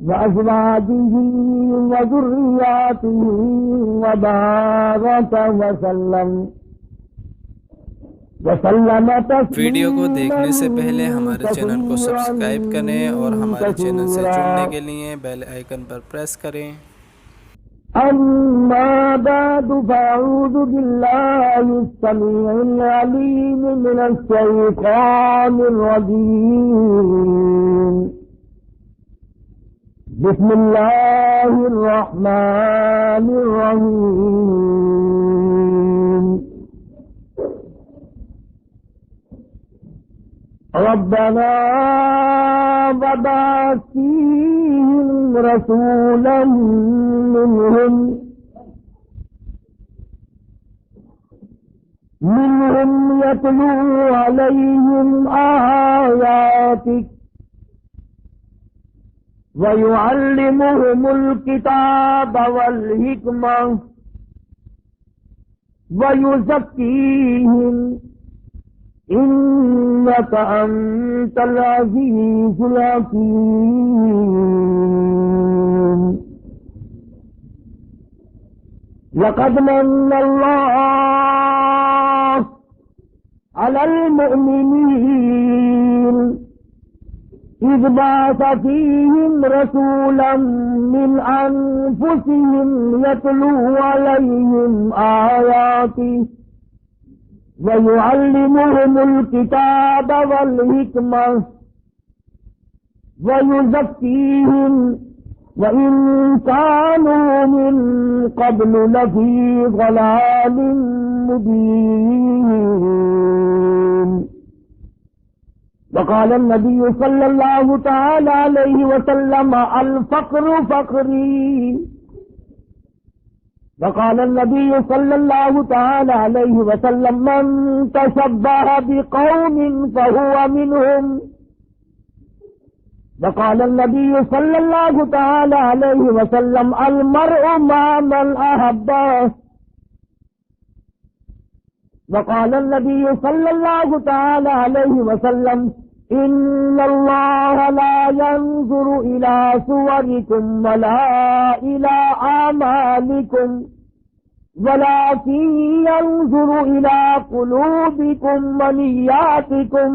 وأزواجه وذرياته وبارك وسلم ویڈیو کو دیکھنے سے پہلے ہمارے چینل کو سبسکرائب کریں اور ہمارے چینل سے جڑنے کے لیے بیل آئیکن پر پریس کریں۔ أما بعد فأعوذ بالله السميع العليم من الشيطان الرجيم بسم الله الرحمن الرحيم ربنا وابعث فيهم رسولا منهم يتلو عليهم آياتك ويعلمهم الكتاب والحكمة ويزكيهم إنك أنت العزيز الحكيم لقد من الله على المؤمنين إذ بعث فيهم رسولا من أنفسهم يتلو عليهم آياته ويعلمهم الكتاب والحكمة ويزكيهم وإن كانوا من قبل لفي ضلال مبين وقال النبي صلى الله تعالى عليه وسلم الفقر فقري وقال النبي صلى الله تعالى عليه وسلم من تشبه بقوم فهو منهم وقال النبي صلى الله تعالى عليه وسلم المرء مع من أحبه وقال النبي صلى الله تعالى عليه وسلم إن الله لا ينظر إلى صوركم ولا إلى أعمالكم ولكن ينظر إلى قلوبكم ونياتكم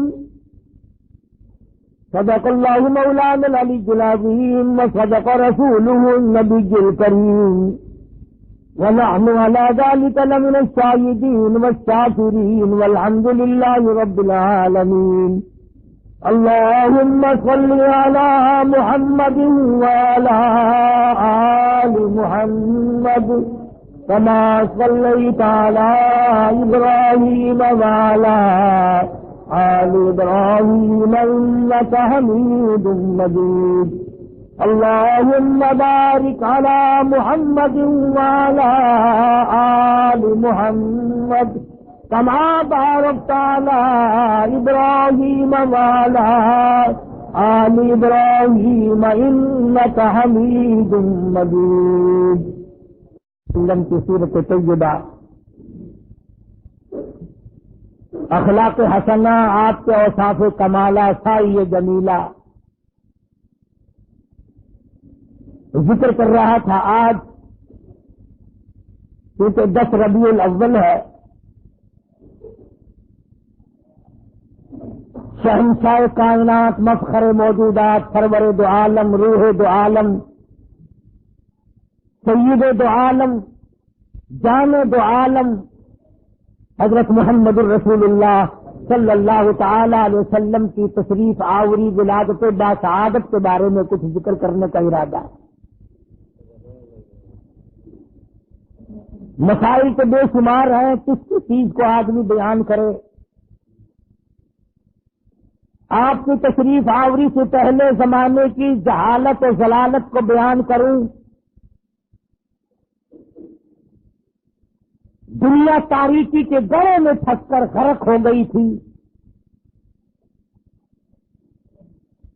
صدق الله مولانا العلي العظيم وصدق رسوله النبي الكريم ونحن على ذلك لمن الشاهدين والشاكرين والحمد لله رب العالمين اللهم صل على محمد وعلى آل محمد كما صليت على إبراهيم وعلى آل إبراهيم إنك حميد مجيد اللهم بارك على محمد وعلى آل محمد كما باركت على إبراهيم وعلى آل إبراهيم إنك حميد مجيد کی صورت طیبہ اخلاق حسنہ آپ کے اوصاف کمالہ سائی جمیلہ ذکر کر رہا تھا۔ آج کیونکہ 10 ربیع الاول ہے، شہنشاہ کائنات، مفخر موجودات، سرور دو عالم، روح دو عالم، سید دو عالم، جان دو عالم، حضرت محمد الرسول اللہ صلی اللہ تعالی علیہ وسلم کی تشریف آوری ولادت باسعادت کے بارے میں کچھ ذکر کرنے کا ارادہ ہے۔ مسائل کے بے شمار ہیں، کس کس چیز کو آدمی بیان کرے۔ آپ کی تشریف آوری سے پہلے زمانے کی جہالت و ضلالت کو بیان کروں۔ دنیا تاریکی کے گڑھے میں پھنس کر غرق ہو گئی تھی۔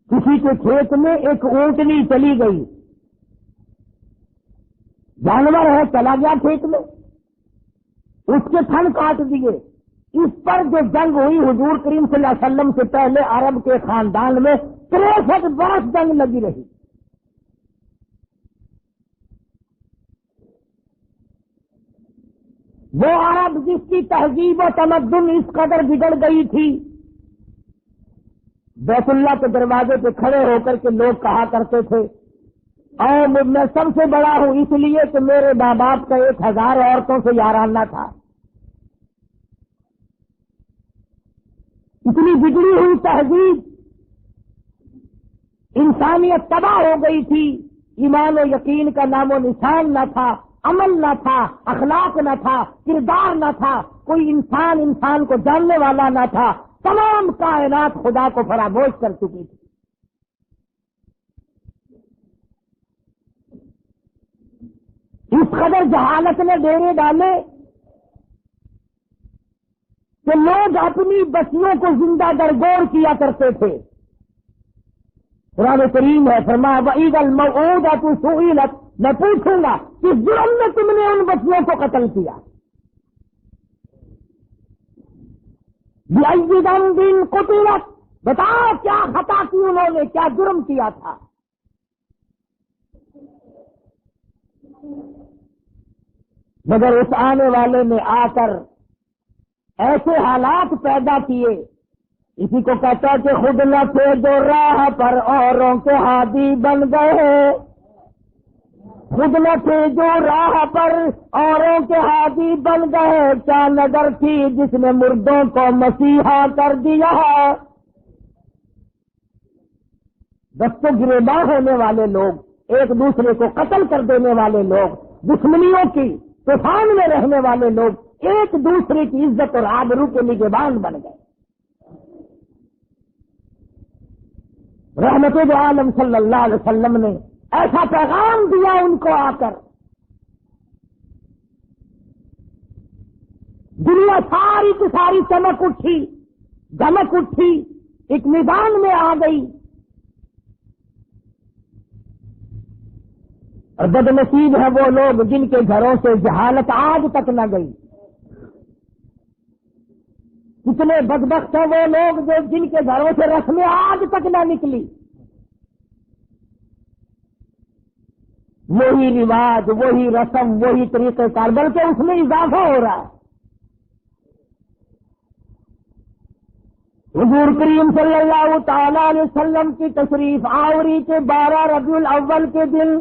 کسی کے کھیت میں ایک اونٹنی چلی گئی، جانور ہے چلا گیا کھیت میں، اس کے تھن کاٹ دیے۔ اس پر جو جنگ ہوئی حضور کریم صلی اللہ علیہ وسلم سے پہلے عرب کے خاندان میں 63 برس جنگ لگی رہی۔ وہ عرب جس کی تہذیب و تمدن اس قدر بگڑ گئی تھی، بیت اللہ کے دروازے پہ کھڑے ہو کر کے لوگ کہا کرتے تھے اور میں سب سے بڑا ہوں اس لیے کہ میرے ماں باپ کا 1000 عورتوں سے یارانہ تھا۔ اتنی بگڑی ہوئی تہذیب، انسانیت تباہ ہو گئی تھی، ایمان و یقین کا نام و نشان نہ تھا، عمل نہ تھا، اخلاق نہ تھا، کردار نہ تھا، کوئی انسان کو جاننے والا نہ تھا، تمام کائنات خدا کو فراموش کر چکی تھی۔ اس قدر جہالت نے ڈیرے ڈالے کہ لوگ اپنی بچیوں کو زندہ درگور کیا کرتے تھے۔ قرآن کریم ہے، فرمایا وَإِذَا الْمَوْءُودَةُ سُئِلَتْ، میں پوچھوں گا کس جرم میں تم نے ان بچیوں کو قتل کیا۔ بِأَيِّ ذَنبٍ قُتِلَتْ، بتاؤ کیا خطا کی انہوں نے، کیا جرم کیا تھا۔ مگر اس آنے والے نے آ کر ایسے حالات پیدا کیے، اسی کو کہتا ہے کہ خود نہ تھے جو راہ پر اوروں کے ہادی بن گئے، خود نہ تھے جو راہ پر اوروں کے ہادی بن گئے، کیا نظر تھی جس نے مردوں کو مسیحا کر دیا۔ دست و گریباں ہونے والے لوگ، ایک دوسرے کو قتل کر دینے والے لوگ، دشمنیوں کی طوفان میں رہنے والے لوگ ایک دوسرے کی عزت اور آبرو کے نگہبان بن گئے۔ رحمت عالم صلی اللہ علیہ وسلم نے ایسا پیغام دیا ان کو آ کر، دنیا ساری کی ساری چمک اٹھی، دمک اٹھی، ایک میدان میں آ گئی، اور بد نصیب ہے وہ لوگ جن کے گھروں سے جہالت آج تک نہ گئی۔ کتنے بدبخت ہیں وہ لوگ جو جن کے گھروں سے رسمیں آج تک نہ نکلی۔ وہی رواج، وہی رسم، وہی طریقہ کار، بلکہ اس میں اضافہ ہو رہا ہے۔ حضور کریم صلی اللہ تعالی علیہ وسلم کی تشریف آوری کے 12 ربیع الاول کے دن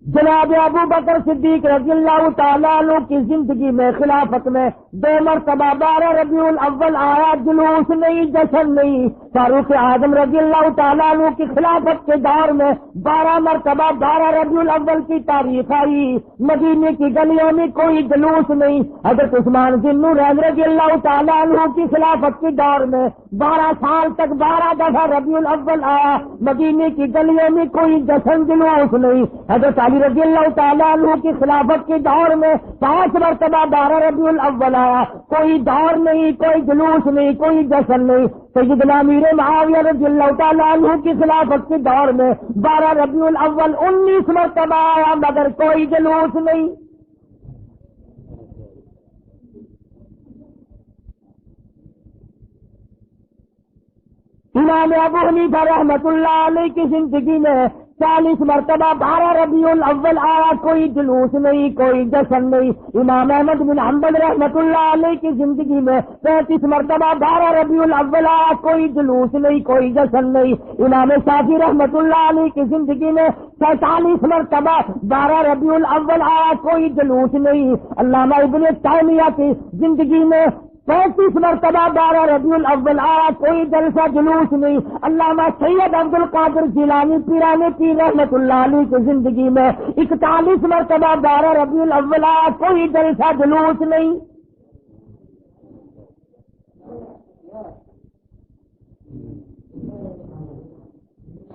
جناب ابو بکر صدیق رضی اللہ تعالیٰ عنہ کی زندگی میں، خلافت میں 2 مرتبہ 12 ربیع الاول آیا، جلوس نہیں، جشن نہیں۔ فاروق اعظم رضی اللہ تعالیٰ عنہ کی خلافت کے دور میں 12 مرتبہ 12 ربیع الاول کی تاریخ آئی، مدینے کی گلیوں میں کوئی جلوس نہیں۔ حضرت عثمان ذی النورین رضی اللہ تعالیٰ عنہ کی خلافت کے دور میں 12 سال تک 12 دفعہ ربیع الاول آیا، مدینے کی گلیوں میں کوئی جشن جلوس نہیں۔ حضرت علی رضی اللہ تعالیٰ عنہ کی خلافت کے دور میں 5 مرتبہ 12 ربیع الاول آیا، کوئی دور نہیں، کوئی جلوس نہیں، کوئی جشن نہیں۔ سیدنا امیر معاویہ رضی اللہ تعالیٰ عنہ کی خلافت کے دور میں 12 ربیع الاول 19 مرتبہ آیا، مگر کوئی جلوس نہیں۔ امام ابو حنیفہ رحمت اللہ علیہ کی زندگی میں 40 مرتبہ 12 ربیع الاول آیا، کوئی جلوس نہیں، کوئی جشن نہیں۔ امام احمد بن حنبل رحمت اللہ علیہ کی زندگی میں 35 مرتبہ 12 ربیع الاول آیا، کوئی جلوس نہیں، کوئی جشن نہیں۔ امام شافعی رحمت اللہ علیہ کی زندگی میں 47 مرتبہ 12 ربیع الاول آیا، کوئی جلوس نہیں۔ علامہ ابن تیمیہ کی زندگی میں 35 مرتبہ 12 ربیع الاول آیا، کوئی جلسہ جلوس نہیں۔ علامہ سید عبد القادر جیلانی پیران پیر رحمت اللہ علیہ کی زندگی میں 41 مرتبہ 12 ربیع الاول آیا، کوئی جلسہ جلوس نہیں۔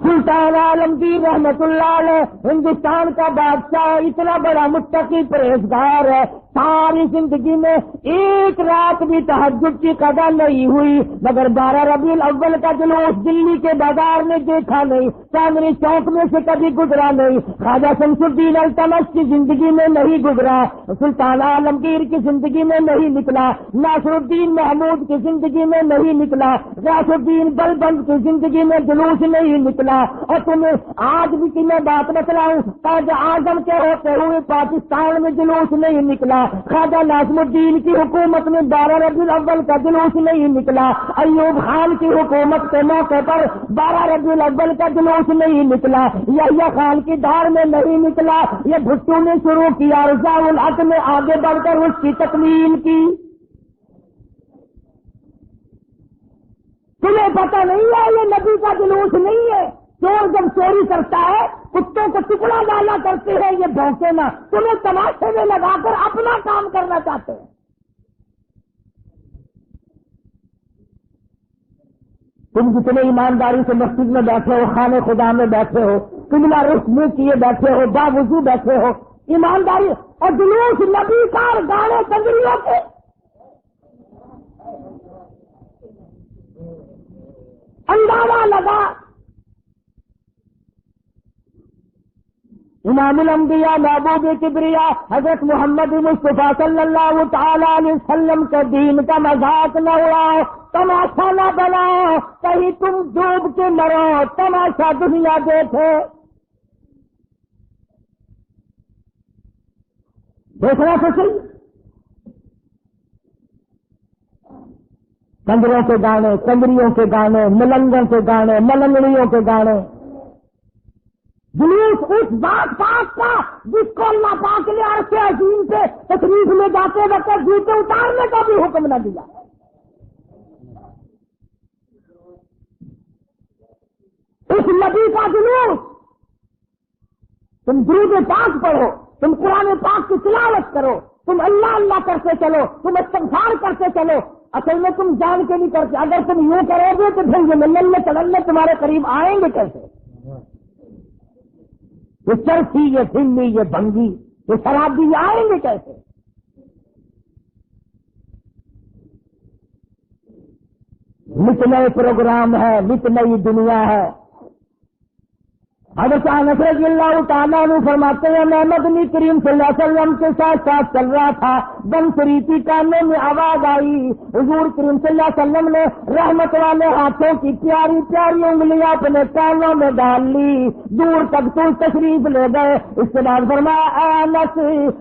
سلطان عالمگیر رحمت اللہ علیہ ہندوستان کا بادشاہ، اتنا بڑا متقی پرہیزگار ہے، ساری زندگی میں ایک رات بھی تہجد کی قضا نہیں ہوئی، مگر 12 ربیع الاول کا جلوس دلی کے بازار میں دیکھا نہیں، چاندنی چوک میں سے کبھی گزرا نہیں، خواجہ شمس الدین التمش کی زندگی میں نہیں گزرا، سلطان عالمگیر کی زندگی میں نہیں نکلا، ناصر الدین محمود کی زندگی میں نہیں نکلا، غیاث الدین بلبند کی زندگی میں جلوس نہیں نکلا۔ نکلا. اور تمہیں آج بھی کہ میں بات بتلاؤں, قائد اعظم کے ہوتے ہوئے پاکستان میں جلوس نہیں نکلا, خواجہ ناظم الدین کی حکومت میں 12 ربیع الاول کا جلوس نہیں نکلا, ایوب خان کی حکومت کے موقع پر 12 ربیع الاول کا جلوس نہیں نکلا, یحییٰ خان کی دور میں نہیں نکلا. یہ بھٹو نے شروع کیا, رضا الحق نے آگے بڑھ کر اس کی تکمیل کی. تمہیں پتہ نہیں ہے یہ نبی کا جلوس نہیں ہے. چور جب چوری کرتا ہے کتوں کو ٹکڑا ڈالا کرتے ہیں, یہ بھونکے نہ, تمہیں تماشے میں لگا کر اپنا کام کرنا چاہتے ہیں. تم جتنے ایمانداری سے مسجد میں بیٹھے ہو, خانے خدا میں بیٹھے ہو, قبلہ رخ منہ کیے بیٹھے ہو, باوضو بیٹھے ہو, ایمانداری اور جلوس نبی کا اور گانے کنجریوں کے. اندازہ لگا امام الانبیاء محبوب کبریا حضرت محمد مصطفیٰ صلی اللہ تعالی علیہ وسلم کے دین کا مذاق نہ اڑاؤ, تماشا نہ بناؤ, کہیں تم ڈوب کے مرو, تماشا دنیا دیکھے. دیکھنا تو صحیح, کنجروں کے گانے, کنجریوں کے گانے, ملنگوں کے گانے, ملنگڑیوں کے گانے, جلوس اس بات پاک کا جس کو اللہ پاک نے عرش عظیم پہ تشریف میں جاتے وقت جوتے اتارنے کا بھی حکم نہ دیا. اس نبی کا جلوس, تم درود پاک پڑھو, تم قرآن پاک کی تلاوت کرو, تم اللہ اللہ کرتے چلو, تم استغفار کرتے چلو. اصل میں تم جان کے نہیں کرتے. اگر تم یوں کرو گے تو پھر یہ ملنے چڑھنے تمہارے قریب آئیں گے کیسے؟ یہ چرسی, یہ سنی, یہ بنگی, یہ شرابی آئیں گے کیسے؟ نت نئے پروگرام ہے, نت نئی دنیا ہے. حضرت انس رضی اللہ تعالیٰ عنہ فرماتے ہیں میں مدنی کریم صلی اللہ علیہ وسلم کے ساتھ ساتھ چل رہا تھا, دم سریتی کانوں میں آواز آئی, حضور کریم صلی اللہ علیہ وسلم نے رحمت والے ہاتھوں کی پیاری پیاری انگلیاں اپنے کانوں میں ڈال لی, دور تک تو تشریف لے گئے. اس کے بعد فرمایا اے انس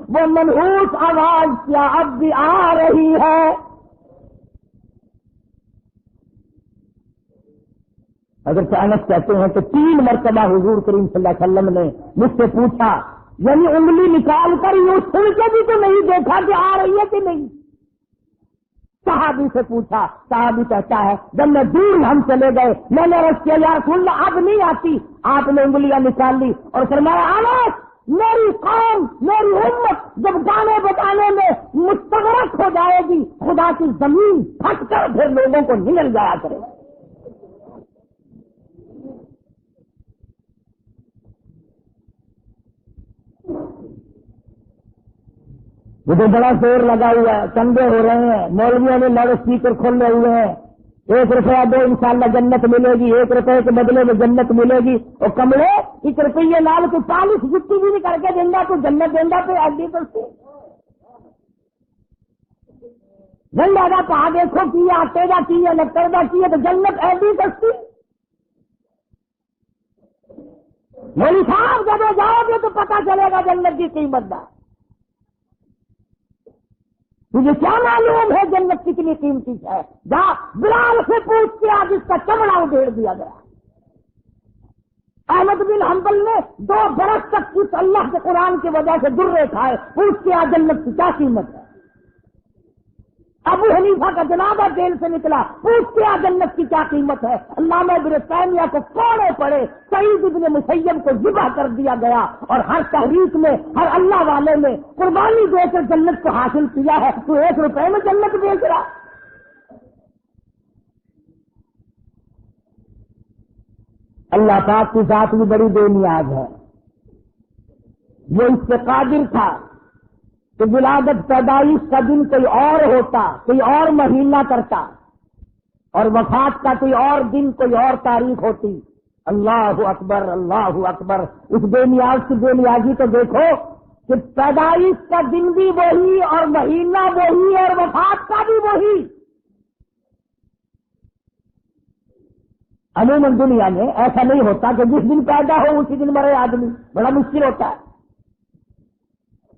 وہ منحوس آواز کیا اب بھی آ رہی ہے؟ اگر انس کہتے ہیں کہ 3 مرتبہ حضور کریم صلی اللہ علیہ وسلم نے مجھ سے پوچھا, یعنی انگلی نکال کر یوں سن کے بھی تو نہیں دیکھا کہ آ رہی ہے کہ نہیں. صحابی سے پوچھا, صحابی کہتا ہے جب میں دور ہم چلے گئے میں نے عرض کیا یا رسول اللہ اب نہیں آتی. آپ نے انگلیاں نکال لی اور فرمایا انس میری قوم میری امت جب گانے بتانے میں مستغرق ہو جائے گی خدا کی زمین پھٹ کر پھر لوگوں کو نگل جایا کرے. مجھے بڑا زور لگا ہوا ہے, چندے ہو رہے ہیں, مولویوں نے لاؤڈ اسپیکر کھولے ہوئے ہیں, 1 روپیہ دو انشاءاللہ جنت ملے گی, 1 روپے کے بدلے میں جنت ملے گی. اور کمڑے 1 روپیے لال کو 40 جتی بھی نہیں کر کے دینا تو جنت دینا پہ ایڈی کرتی. جنڈا کا پا دیکھو کی آٹے کا کی ہے لکڑ کا کی ہے تو جنت ایڈی کرتی. مولوی صاحب جب جاؤ گے تو پتہ چلے گا جنت کی قیمت کا. تجھے کیا معلوم ہے جنت کتنی قیمتی ہے؟ جا بلال سے پوچھ کے آج اس کا چمڑا ادھیڑ دیا گیا. احمد بن حنبل نے 2 برس تک کچھ اللہ کے قرآن کی وجہ سے درے کھائے, پوچھ کے آج جنت کی کیا قیمت ہے. ابو حنیفہ کا جنازہ جیل سے نکلا, پوچھ کے آج جنت کی کیا قیمت ہے. علامہ ابن تیمیہ کو کوڑے پڑے, سعید ابن مسیب کو ذبح کر دیا گیا, اور ہر تحریک میں ہر اللہ والے نے قربانی دے کر جنت کو حاصل کیا ہے. تو 1 روپے میں جنت بیچ رہا. اللہ پاک کی ذات بھی بڑی بے نیاز ہے. وہ اس سے قادر تھا کہ ولادت پیدائش کا دن کوئی اور ہوتا, کوئی اور مہینہ کرتا, اور وفات کا کوئی اور دن کوئی اور تاریخ ہوتی. اللہ اکبر اللہ اکبر. اس بے نیاز کی بے نیازی تو دیکھو کہ پیدائش کا دن بھی وہی اور مہینہ وہی اور وفات کا بھی وہی. عموماً دنیا میں ایسا نہیں ہوتا کہ جس دن پیدا ہو اسی دن مرے آدمی، بڑا مشکل ہوتا ہے،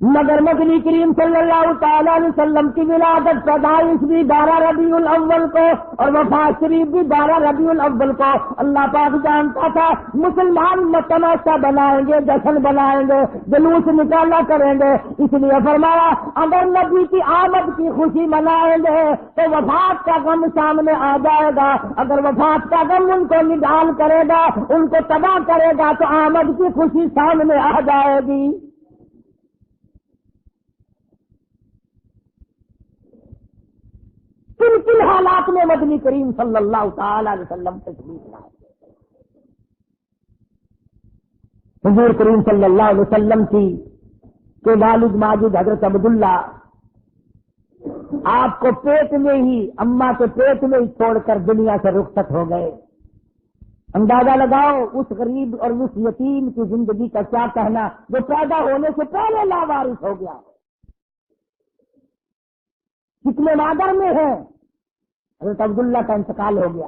مگر مدنی کریم صلی اللہ تعالیٰ علیہ وسلم کی ولادت پیدائش بھی 12 ربیع الاول کو اور وفات شریف بھی 12 ربیع الاول کو اللہ پاک جانتا تھا مسلمان تماشا بنائیں گے، جشن بنائیں گے، جلوس نکالا کریں گے، اس لیے فرمایا اگر نبی کی آمد کی خوشی منائیں گے تو وفات کا غم سامنے آ جائے گا، اگر وفات کا غم ان کو نڈال کرے گا، ان کو تباہ کرے گا تو آمد کی خوشی سامنے آ جائے گی۔ کن کن حالات میں مدنی کریم صلی اللہ تعالی علیہ وسلم تشریف لائے؟ حضور کریم صلی اللہ علیہ وسلم کی کہ والد ماجد حضرت عبداللہ آپ کو پیٹ میں ہی، اماں کے پیٹ میں ہی چھوڑ کر دنیا سے رخصت ہو گئے۔ اندازہ لگاؤ اس غریب اور اس یتیم کی زندگی کا کیا کہنا جو پیدا ہونے سے پہلے لاوارث ہو گیا، کتنے مادر میں ہے۔ حضرت عبداللہ کا انتقال ہو گیا،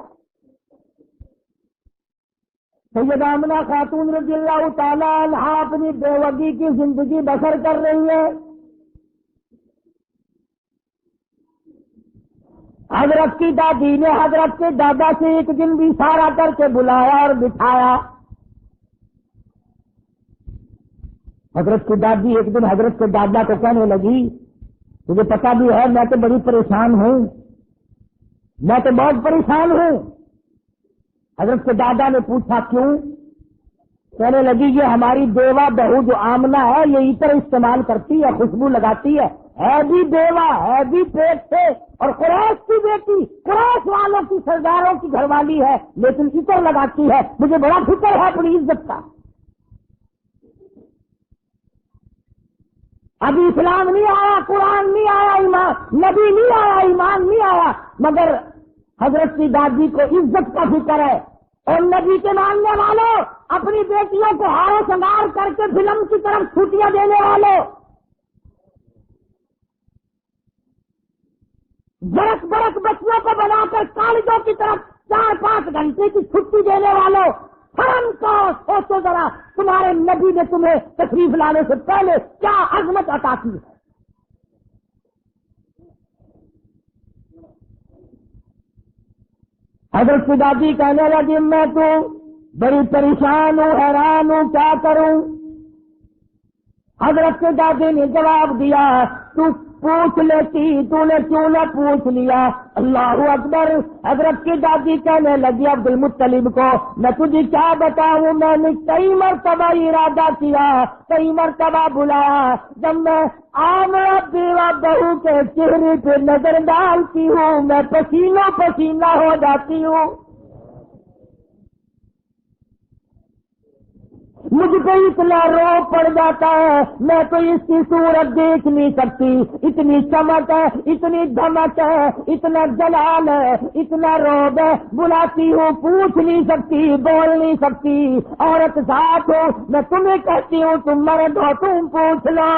سیدہ آمنہ خاتون رضی اللہ تعالی عنہا اپنی بیوگی کی زندگی بسر کر رہی ہے۔ حضرت کی دادی نے حضرت کے دادا سے ایک دن بھی اشارہ کر کے بلایا اور بٹھایا۔ حضرت کی دادی ایک دن حضرت کے دادا کو کہنے لگی مجھے پتا بھی ہے میں تو بڑی پریشان ہوں، میں تو بہت پریشان ہوں۔ حضرت کے دادا نے پوچھا کیوں؟ کہنے لگی یہ ہماری بیوہ بہو جو آمنہ ہے یہ عطر استعمال کرتی ہے، خوشبو لگاتی ہے بھی بیوہ، ہے بھی پیٹ سے اور قریش کی بیٹی، قریش والوں کی سرداروں کی گھر والی ہے، لیکن عطر لگاتی ہے، مجھے بڑا فکر ہے اپنی عزت کا۔ ابھی اسلام نہیں آیا، قرآن نہیں آیا، ایمان نبی نہیں آیا، ایمان نہیں آیا، مگر حضرت کی دادی کو عزت کا فکر ہے۔ اور نبی کے ماننے والوں، اپنی بیٹیوں کو ہار و سنگار کر کے فلم کی طرف چھٹیاں دینے والوں، برق برق بچوں کو بنا کر کالجوں کی طرف 4-5 گھنٹے کی چھٹی دینے والوں، فرم کو سوچو ذرا تمہارے نبی نے تمہیں تشریف لانے سے پہلے کیا عظمت عطا کی ہے۔ حضرت کی دادی کہنے لگی میں تو بڑی پریشان ہوں، حیران ہوں، کیا کروں؟ حضرت کی دادی نے جواب دیا تو پوچھ لیتی، تو نے کیوں نہ پوچھ لیا؟ اللہ اکبر۔ حضرت کی دادی کہنے لگی عبد المطلب کو میں تجھے کیا بتاؤں، میں نے کئی مرتبہ ارادہ کیا، کئی مرتبہ بلایا، جب میں آمنہ بیوہ بہو کے چہرے پہ نظر ڈالتی ہوں میں پسینہ پسینہ ہو جاتی ہوں، مجھ پہ اتنا روب پڑ جاتا ہے، میں تو اس کی صورت دیکھ نہیں سکتی، اتنی چمک ہے، اتنی دھمک ہے، اتنا جلال ہے، اتنا روب ہے، بلاتی ہوں پوچھ نہیں سکتی، بول نہیں سکتی، عورت ذات ہو، میں تمہیں کہتی ہوں تم مرد ہو تم پوچھ لو۔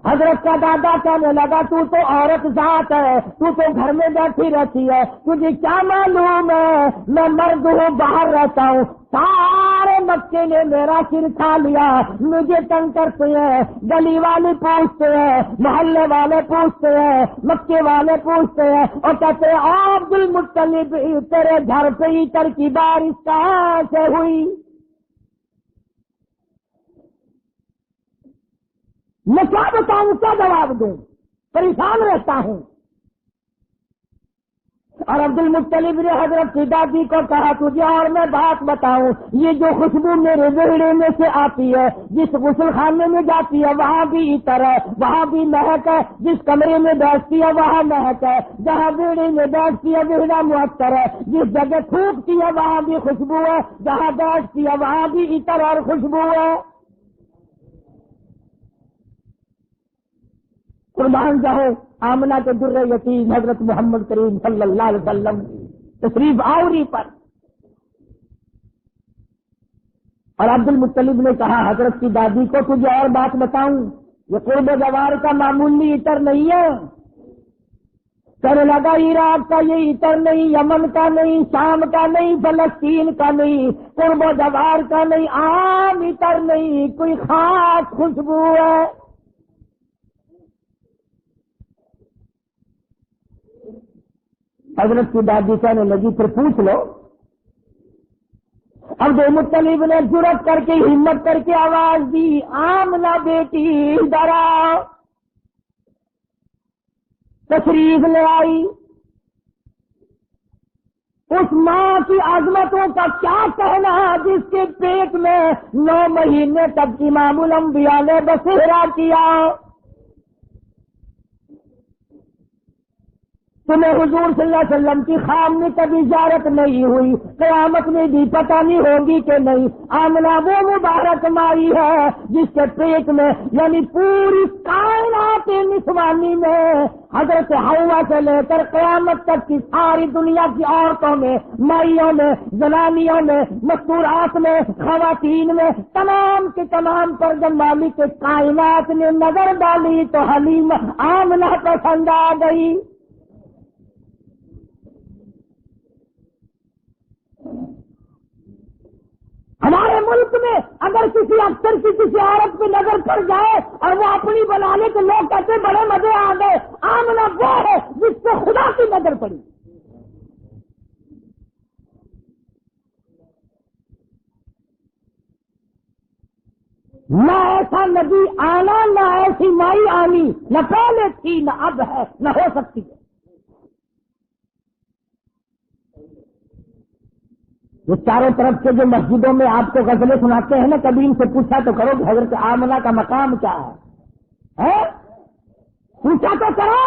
حضرت کا دادا کہنے لگا تو عورت ذات ہے، تو گھر میں بیٹھی رہتی ہے، تجھے کیا معلوم ہے میں مرد ہوں، باہر رہتا ہوں، سارے مکے نے میرا سر کھا لیا، مجھے تنگ کرتے ہیں، گلی والے پوچھتے ہیں، محلے والے پوچھتے ہیں، مکے والے پوچھتے ہیں اور کہتے ہیں عبد المطلب تیرے گھر پہ عطر کی بارش کہاں سے ہوئی؟ میں کیا بتاؤں، کیا جواب دوں، پریشان رہتا ہوں۔ اور عبد المطلب نے حضرت کی دادی کو کہا تجھے اور میں بات بتاؤں، یہ جو خوشبو میرے ویڑے میں سے آتی ہے، جس غسل خانے میں جاتی ہے وہاں بھی عطر ہے، وہاں بھی مہک ہے، جس کمرے میں بیٹھتی ہے وہاں مہک ہے، جہاں ویڑے میں بیٹھتی ہے ویڑا معطر ہے، جس جگہ تھوکتی ہے وہاں بھی خوشبو ہے، جہاں بیٹھتی ہے وہاں بھی عطر اور خوشبو ہے۔ قربان جاؤ آمنہ کے در یتیم حضرت محمد کریم صلی اللہ علیہ وسلم تشریف آوری پر۔ اور عبد المطلب نے کہا حضرت کی دادی کو تجھے اور بات بتاؤں، یہ قرب جوار کا معمولی عطر نہیں ہے، کہنے لگا عراق کا یہ عطر نہیں، یمن کا نہیں، شام کا نہیں، فلسطین کا نہیں، قرب و جوار کا نہیں، عام عطر نہیں، کوئی خاص خوشبو ہے۔ حضرت کی دادی کہنے لگی پھر پوچھ لو۔ عبد المطلب نے جرأت کر کے، ہمت کر کے آواز دی، آمنہ بیٹی ادھر آؤ۔ تشریف لے آئی۔ اس ماں کی عظمتوں کا کیا کہنا جس کے پیٹ میں 9 مہینے تک امام الانبیاء نے بسیرا کیا۔ تمہیں حضور صلی اللہ علیہ وسلم کی خام میں کبھی زیارت نہیں ہوئی، قیامت میں بھی پتہ نہیں ہوگی کہ نہیں۔ آمنہ وہ مبارک مائی ہے جس کے پیٹ میں، یعنی پوری کائنات نسوانی میں، حضرت حوا سے لے کر قیامت تک کی ساری دنیا کی عورتوں میں، مائیوں میں، زنانیوں میں، مستورات میں، خواتین میں، تمام کے تمام پر جب مالک کائنات نے نظر ڈالی تو حلیم آمنہ پسند آ گئی۔ ہمارے ملک میں اگر کسی افسر کی کسی عورت پہ نظر پڑ جائے اور وہ اپنی بنا لے تو لوگ کہتے بڑے مزے آ گئے۔ آمنہ وہ ہے جس پہ خدا کی نظر پڑی۔ نہ ایسا نبی آنا، نہ ایسی مائی آنی، نہ پہلے تھی، نہ اب ہے، نہ ہو سکتی ہے۔ یہ چاروں طرف سے جو مسجدوں میں آپ کو غزلیں سناتے ہیں نا، کبھی ان سے پوچھا تو کرو کہ حضرت آمنہ کا مقام کیا ہے؟ پوچھا تو کرو۔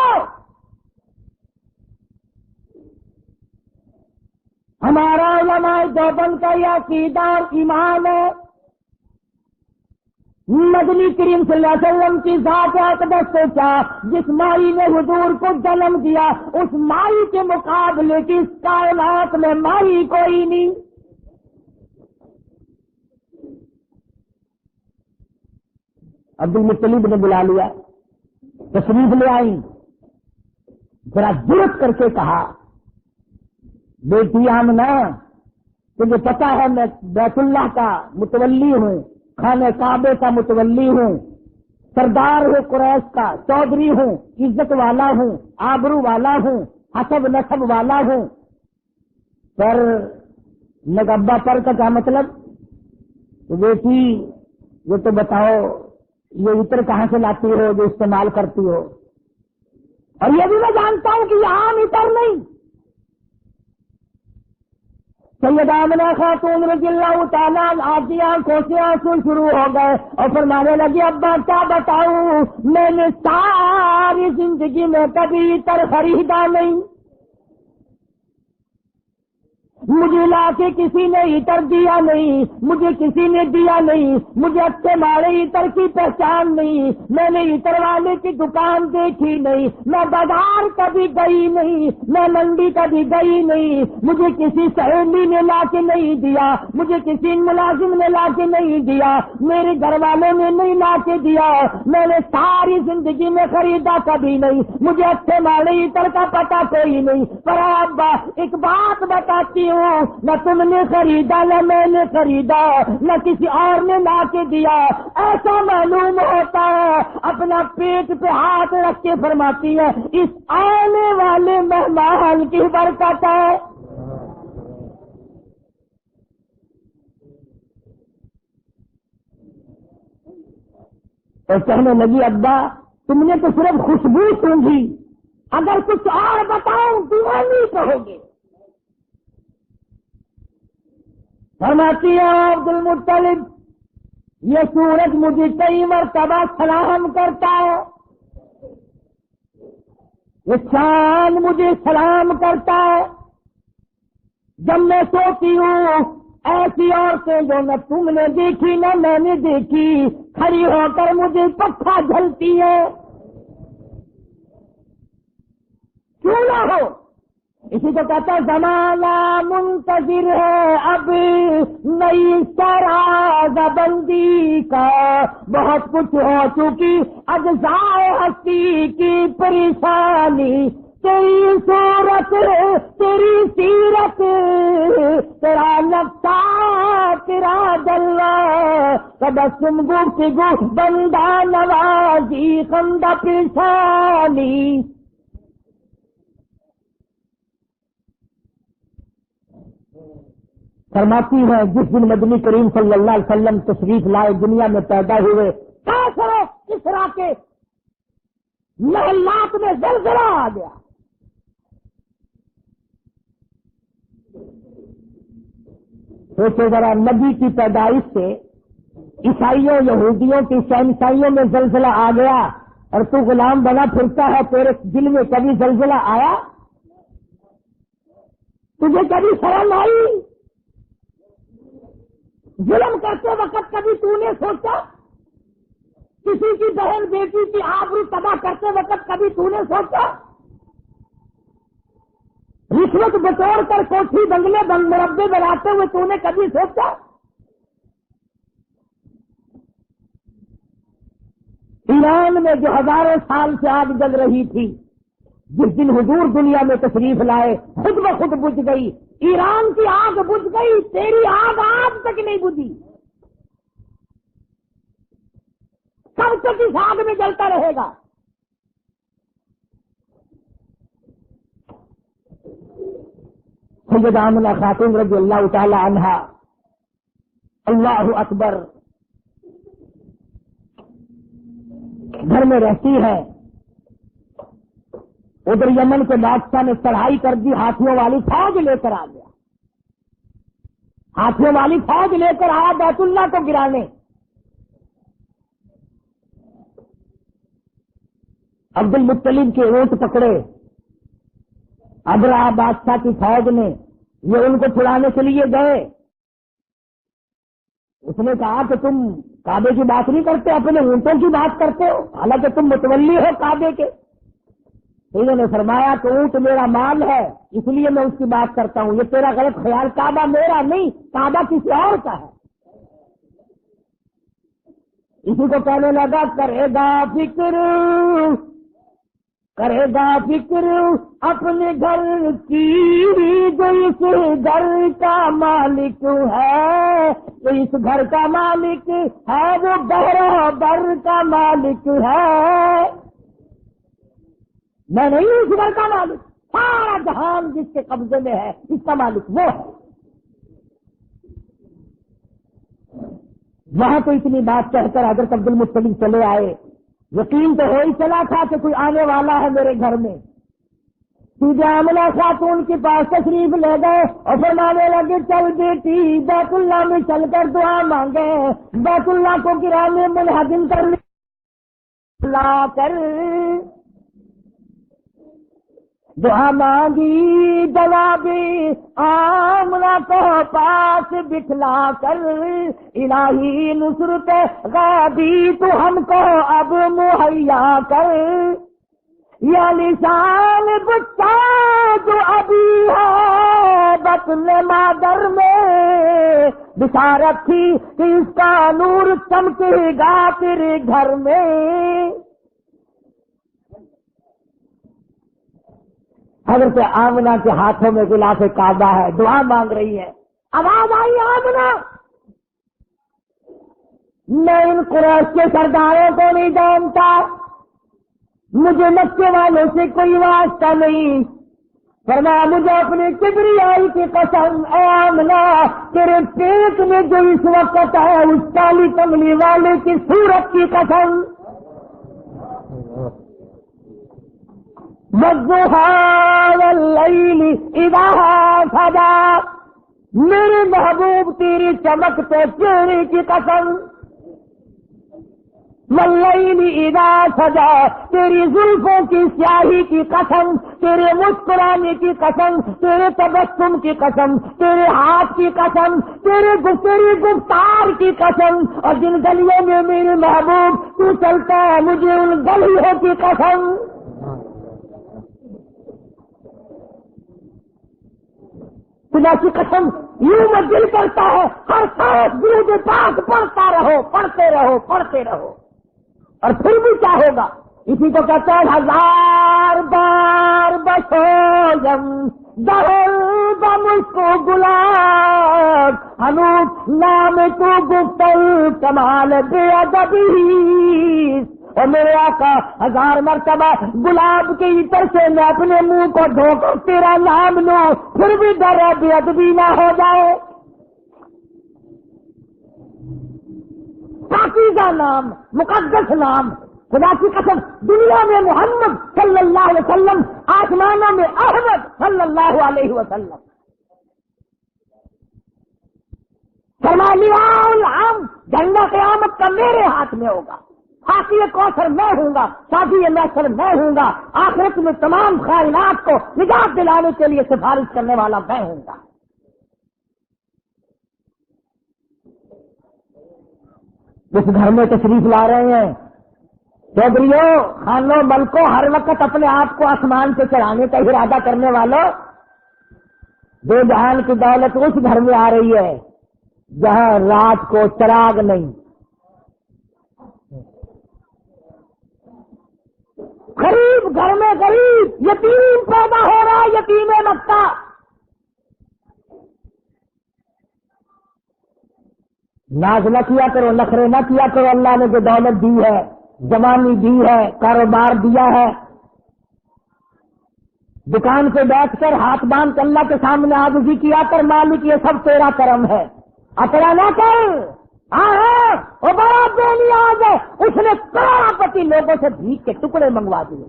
ہمارا علماء دیوبند کا یہ عقیدہ اور ایمان ہے، نبی کریم صلی اللہ علیہ وسلم کی ذات اقدس سے کیا، جس مائی نے حضور کو جنم دیا اس مائی کے مقابلے کی اس کائنات میں مائی کوئی نہیں۔ عبد المطلب نے بلا لیا، تشریف لے آئی، ذرا جرأت کر کے کہا، بیٹی آمنہ تجھے پتا ہے میں بیت اللہ کا متولی ہوں، خانہ کعبے کا متولی ہوں، سردار ہوں قریش کا، چودھری ہوں، عزت والا ہوں، آبرو والا ہوں، حسب نسب والا ہوں، پر نگبا پر کا کیا مطلب؟ تو بیٹی یہ تو بتاؤ یہ عطر کہاں سے لاتی ہو جو استعمال کرتی ہو؟ اور یہ بھی میں جانتا ہوں کہ یہ عام عطر نہیں۔ سیدہ آمنہ خاتون رضی اللہ تعالیٰ آتی آنکھوں سے آنسو شروع ہو گئے اور فرمانے لگی، ابا کیا بتاؤں، میں نے ساری زندگی میں کبھی عطر خریدا نہیں، مجھے لا کے کسی نے عطر دیا نہیں، مجھے کسی نے دیا نہیں، مجھے اچھے مارے عطر کی پہچان نہیں، میں نے عطر والے کی دکان دیکھی نہیں، میں بازار کبھی گئی نہیں، میں منڈی کبھی گئی نہیں، مجھے کسی سہیلی نے لا کے نہیں دیا، مجھے کسی ملازم نے لا کے نہیں دیا، میرے گھر والوں نے نہیں لا کے دیا، میں نے ساری زندگی میں خریدا کبھی نہیں، مجھے اچھے مارے عطر کا پتہ کوئی نہیں۔ پر ابا ایک بات بتاتی ہوں، نہ تم نے خریدا، نہ میں نے خریدا، نہ کسی اور نے لا کے دیا، ایسا معلوم ہوتا ہے۔ اپنا پیٹ پہ ہاتھ رکھ کے فرماتی ہے، اس آنے والے مہمان کی برکت ہے۔ اور کہنے لگی، ابا تم نے تو صرف خوشبو سونگھی، اگر کچھ اور بتاؤں دیوانی کہو گے۔ فرماتی ہے عبد المطلب، یہ سورج مجھے کئی مرتبہ سلام کرتا ہے، یہ چاند مجھے سلام کرتا ہے، جب میں سوتی ہوں ایسی عورتیں جو نہ تم نے دیکھی نہ میں نے دیکھی کھڑی ہو کر مجھے پکھا جھلتی ہے، کیوں نہ ہو؟ اسی کو کہتا ہے زمانہ منتظر ہے اب نئی سراغ بندی کا، بہت کچھ ہو چکی اجزائے ہستی کی پریشانی، تیری صورت تیری سیرت تیرا نقشہ تیرا جلوہ تبسم گفتگو بندہ نوازی خندہ پیشانی. فرماتی ہے جس دن مدنی کریم صلی اللہ علیہ وسلم تشریف لائے دنیا میں پیدا ہوئے کیسر کسرا کے محلات میں زلزلہ آ گیا. سوچو ذرا نبی کی پیدائش سے عیسائیوں یہودیوں کی شہنشاہیوں میں زلزلہ آ گیا اور تو غلام بنا پھرتا ہے. تیرے دل میں کبھی زلزلہ آیا؟ تجھے کبھی شرم آئی؟ ظلم کرتے وقت کبھی تو نے سوچا؟ کسی کی بہن بیٹی کی آبرو تباہ کرتے وقت کبھی تو نے سوچا؟ رشوت بٹور کر کوٹھی بنگلے مربے بناتے ہوئے تو نے کبھی سوچا؟ ایران میں جو ہزاروں سال سے آگ جل رہی تھی جس دن حضور دنیا میں تشریف لائے خود بخود بجھ گئی. ایران کی آگ بجھ گئی، تیری آگ آج تک نہیں بجھی. کب تک اس آگ میں جلتا رہے گا؟ سیدہ آمنہ خاتون رضی اللہ تعالی عنہا اللہ اکبر گھر میں رہتی ہے. ادھر یمن کے بادشاہ نے چڑھائی کر دی، ہاتھیوں والی فوج لے کر آ گیا. ہاتھیوں والی فوج لے کر آیا بیت اللہ کو گرانے. عبد المطلب کے اونٹ پکڑے ابرہہ بادشاہ کی فوج نے، یہ ان کو چھڑانے کے لیے گئے. اس نے کہا کہ تم کعبے کی بات نہیں کرتے، اپنے اونٹوں کی بات کرتے ہو، حالانکہ تم متولی ہو کعبے کے. انہوں نے فرمایا کہ اونٹ میرا مال ہے اس لیے میں اس کی بات کرتا ہوں، یہ تیرا غلط خیال، کعبہ میرا نہیں، کعبہ کسی اور کا ہے. اسی کو کہنے لگا کرے گا فکر اپنے گھر کی جو اس گھر کا مالک ہے، جو اس گھر کا مالک ہے وہ بہرہ بر کا مالک ہے. میں نہیں اس گھر کا مالک، سارا جہان جس کے قبضے میں ہے اس کا مالک وہ ہے. وہاں تو اتنی بات کہہ کر حضرت عبد المطلب چلے آئے. یقین تو ہو ہی چلا تھا کہ کوئی آنے والا ہے میرے گھر میں. سیدھے آمنہ خاتون کے پاس تشریف لے گئے اور فرمانے لگے چل بیٹی بیت اللہ میں چل کر دعا مانگے، بیت اللہ کو گرانے منہدم کر دعا مانگی، جوابی آمنہ کو پاس بٹھلا کر الہی نصرت غیبی تو ہم کو اب مہیا کر. یا نشان بچہ جو ابھی ہے بطن مادر میں، بشارت تھی کہ اس کا نور چمکے گا تیرے گھر میں. حضرت آمنہ کے ہاتھوں میں غلاف کعبہ ہے، دعا مانگ رہی ہے. آواز آئی آمنہ، میں ان قریش کے سرداروں کو نہیں جانتا، مجھے مکے والوں سے کوئی واسطہ نہیں. فرمایا مجھے اپنے کبریائی کی قسم، اے آمنہ تیرے پیٹ میں جو اس وقت ہے اس کالی کملی والے کی صورت کی قسم. وَالضُّحَىٰ وَاللَّيْلِ إِذَا سَجَىٰ، میرے محبوب تیری چمکتے چہرے کی قسم. وَاللَّيْلِ إِذَا سَجَىٰ، تیری زلفوں کی سیاہی کی قسم، تیرے مسکرانے کی قسم، تیرے تبسم کی قسم، تیرے ہاتھ کی قسم، تیری گفتار کی قسم، اور جن گلیوں میں میرے محبوب تو چلتا ہے مجھے ان گلیوں کی قسم. خدا کی قسم یوں میں دل کرتا ہے ہر سانس درود پاک پڑھتے رہو. اور پھر بھی کیا ہوگا؟ اسی کو کہتے ہیں 1000 بار بسویم دم کو گلاب ہنوز نام تو گفتل کمال بے ادبی، اور میرے آقا 1000 مرتبہ گلاب کے عطر سے میں اپنے منہ کو دھو کر تیرا نام لوں، پھر بھی ڈر بے ادبی نہ ہو جائے۔ پاکیزہ نام، مقدس نام، خدا کی قسم دنیا میں محمد صلی اللہ علیہ وسلم، آسمانوں میں احمد صلی اللہ علیہ وسلم۔ فرما لیا العام، جھنڈا قیامت کا میرے ہاتھ میں ہوگا، حاصل کوثر میں ہوں گا، شادی محشر میں ہوں گا، آخرت میں تمام کائنات کو نجات دلانے کے لیے سفارش کرنے والا میں ہوں گا۔ اس گھر میں تشریف لا رہے ہیں چودھریوں، خانوں، ملکوں، ہر وقت اپنے آپ کو آسمان سے چڑھانے کا ارادہ کرنے والوں، دو جہان کی دولت اس گھر میں آ رہی ہے جہاں رات کو چراغ نہیں، غریب گھر میں غریب یتیم پیدا ہو رہا ہے، یتیم مکہ۔ ناز نہ کیا کرو، نخرے نہ کیا کرو، اللہ نے جو دولت دی ہے، جوانی دی ہے، کاروبار دیا ہے، دکان پہ بیٹھ کر ہاتھ باندھ کر اللہ کے سامنے عاجزی کیا کر، مالک یہ سب تیرا کرم ہے، اپنا نہ کر۔ ہاں وہ بڑا بے نیاز ہے، اس نے کروڑپتی لوگوں سے بھیک کے ٹکڑے منگوا دیے۔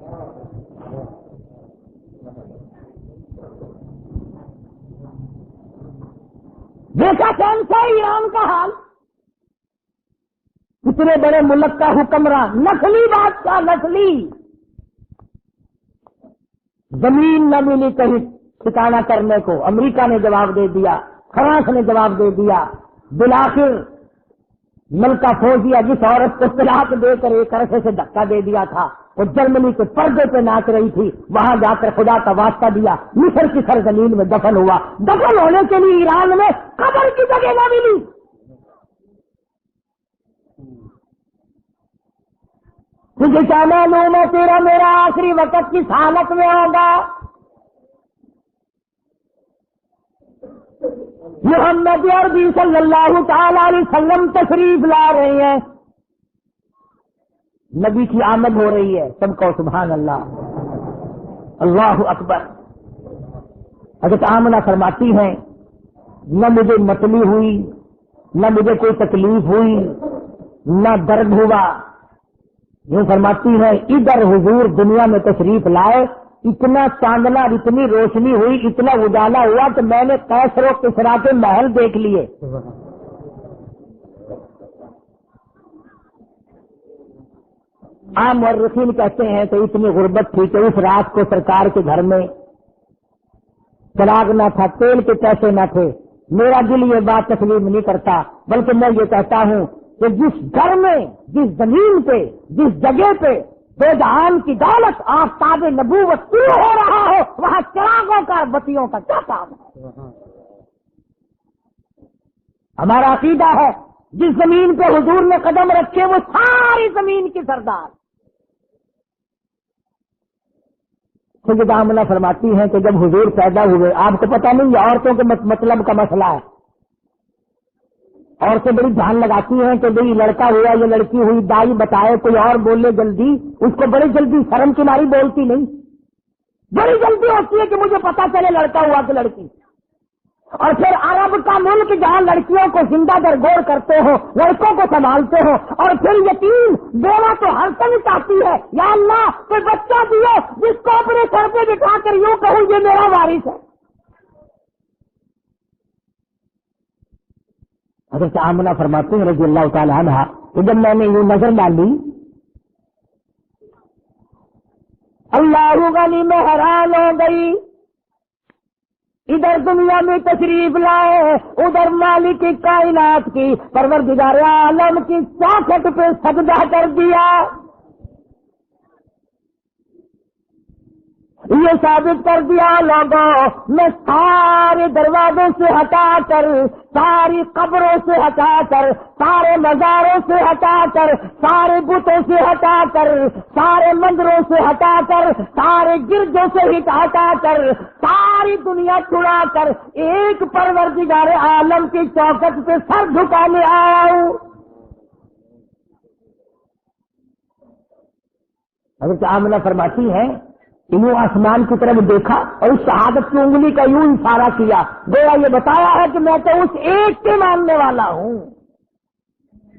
دیکھا کون سا ایران کا حال، اتنے بڑے ملک کا حکمراں، نسلی بادشاہ، نسلی، زمین نہ ملی کہیں ٹھکانہ کرنے کو، امریکہ نے جواب دے دیا، فرانس نے جواب دے دیا، بالآخر ملکہ فوزیہ جس عورت کو طلاق دے کر ایک عرصے سے دھکا دے دیا تھا، وہ جرمنی کے پردے پہ ناچ رہی تھی، وہاں جا کر خدا کا واسطہ دیا، مصر کی سرزمین میں دفن ہوا۔ دفن ہونے کے لیے ایران میں قبر کی جگہ نہ ملی۔ تجھے کیا معلوم ہے تیرا میرا آخری وقت کس حالت میں ہوگا؟ محمد عربی صلی اللہ تعالی علیہ وسلم تشریف لا رہے ہیں، نبی کی آمد ہو رہی ہے، سب کو سبحان اللہ، اللہ اکبر۔ حضرت آمنہ فرماتی ہیں نہ مجھے متلی ہوئی، نہ مجھے کوئی تکلیف ہوئی، نہ درد ہوا، یہ فرماتی ہے ادھر حضور دنیا میں تشریف لائے، اتنا چاندنا، اتنی روشنی ہوئی، اتنا اجالا ہوا کہ میں نے کیسر و کسریٰ کے محل دیکھ لیے۔ عام مورخین کہتے ہیں کہ اتنی غربت تھی کہ اس رات کو سرکار کے گھر میں چراغ نہ تھا، تیل کے پیسے نہ تھے۔ میرا دل یہ بات تسلیم نہیں کرتا، بلکہ میں یہ کہتا ہوں کہ جس گھر میں، جس زمین پہ، جس جگہ پہ دو جہان کی دولت آفتاب نبوت طلوع ہو رہا ہو، وہاں چراغوں کا، بتیوں کا کیا کام ہے؟ ہمارا عقیدہ ہے جس زمین پہ حضور نے قدم رکھے وہ ساری زمین کی سردار۔ سیدہ آمنہ فرماتی ہیں کہ جب حضور پیدا ہوئے، آپ کو پتہ نہیں یہ عورتوں کے مطلب کا مسئلہ ہے، عورتیں بڑی دھیان لگاتی ہیں کہ بھئی لڑکا ہوا یا لڑکی ہوئی، دائی بتائے، کوئی اور بولے جلدی، اس کو بڑی جلدی شرم کی ماری بولتی نہیں، بڑی جلدی ہوتی ہے کہ مجھے پتا چلے لڑکا ہوا کہ لڑکی۔ اور پھر عرب کا ملک جہاں لڑکیوں کو زندہ درگور کرتے ہو، لڑکوں کو سنبھالتے ہو، اور پھر یتیم بیوہ تو ہر سنگ چاہتی ہے، یا اللہ کوئی بچہ دیو جس کو اپنے سر پہ بٹھا کر یوں کہوں یہ میرا وارث ہے۔ حضرت آمنہ فرماتے ہیں رضی اللہ تعالی عنہ کہ جب میں نے یہ نظر ڈالی، اللہ غنی میں حیران ہو گئی، ادھر دنیا میں تشریف لائے، ادھر مالک کائنات کی، پروردگار عالم کی چاکھٹ پہ سجدہ کر دیا۔ یہ ثابت کر دیا لوگوں، میں سارے دروازوں سے ہٹا کر ساری قبروں سے ہٹا کر، سارے مزاروں سے ہٹا کر، سارے بتوں سے ہٹا کر، سارے مندروں سے ہٹا کر، سارے گرجوں سے ہٹا کر، ساری دنیا چھڑا کر ایک پروردگار عالم کی چوکٹ پہ سر جھکانے آیا ہوں۔ حضرت آمنہ فرماتی ہے کہ یوں آسمان کی طرف دیکھا اور اس شہادت کی انگلی کا یوں اشارہ کیا، گویا یہ بتایا ہے کہ میں تو اس ایک کے ماننے والا ہوں،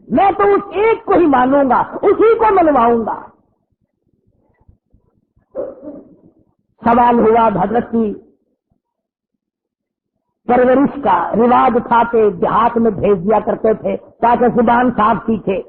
میں تو اس ایک کو ہی مانوں گا، اسی کو منواؤں گا۔ سوال ہوا حضرت کی پرورش کا، رواج تھا کہ دیہات میں بھیج دیا کرتے تھے تاکہ زبان صاف سیکھے۔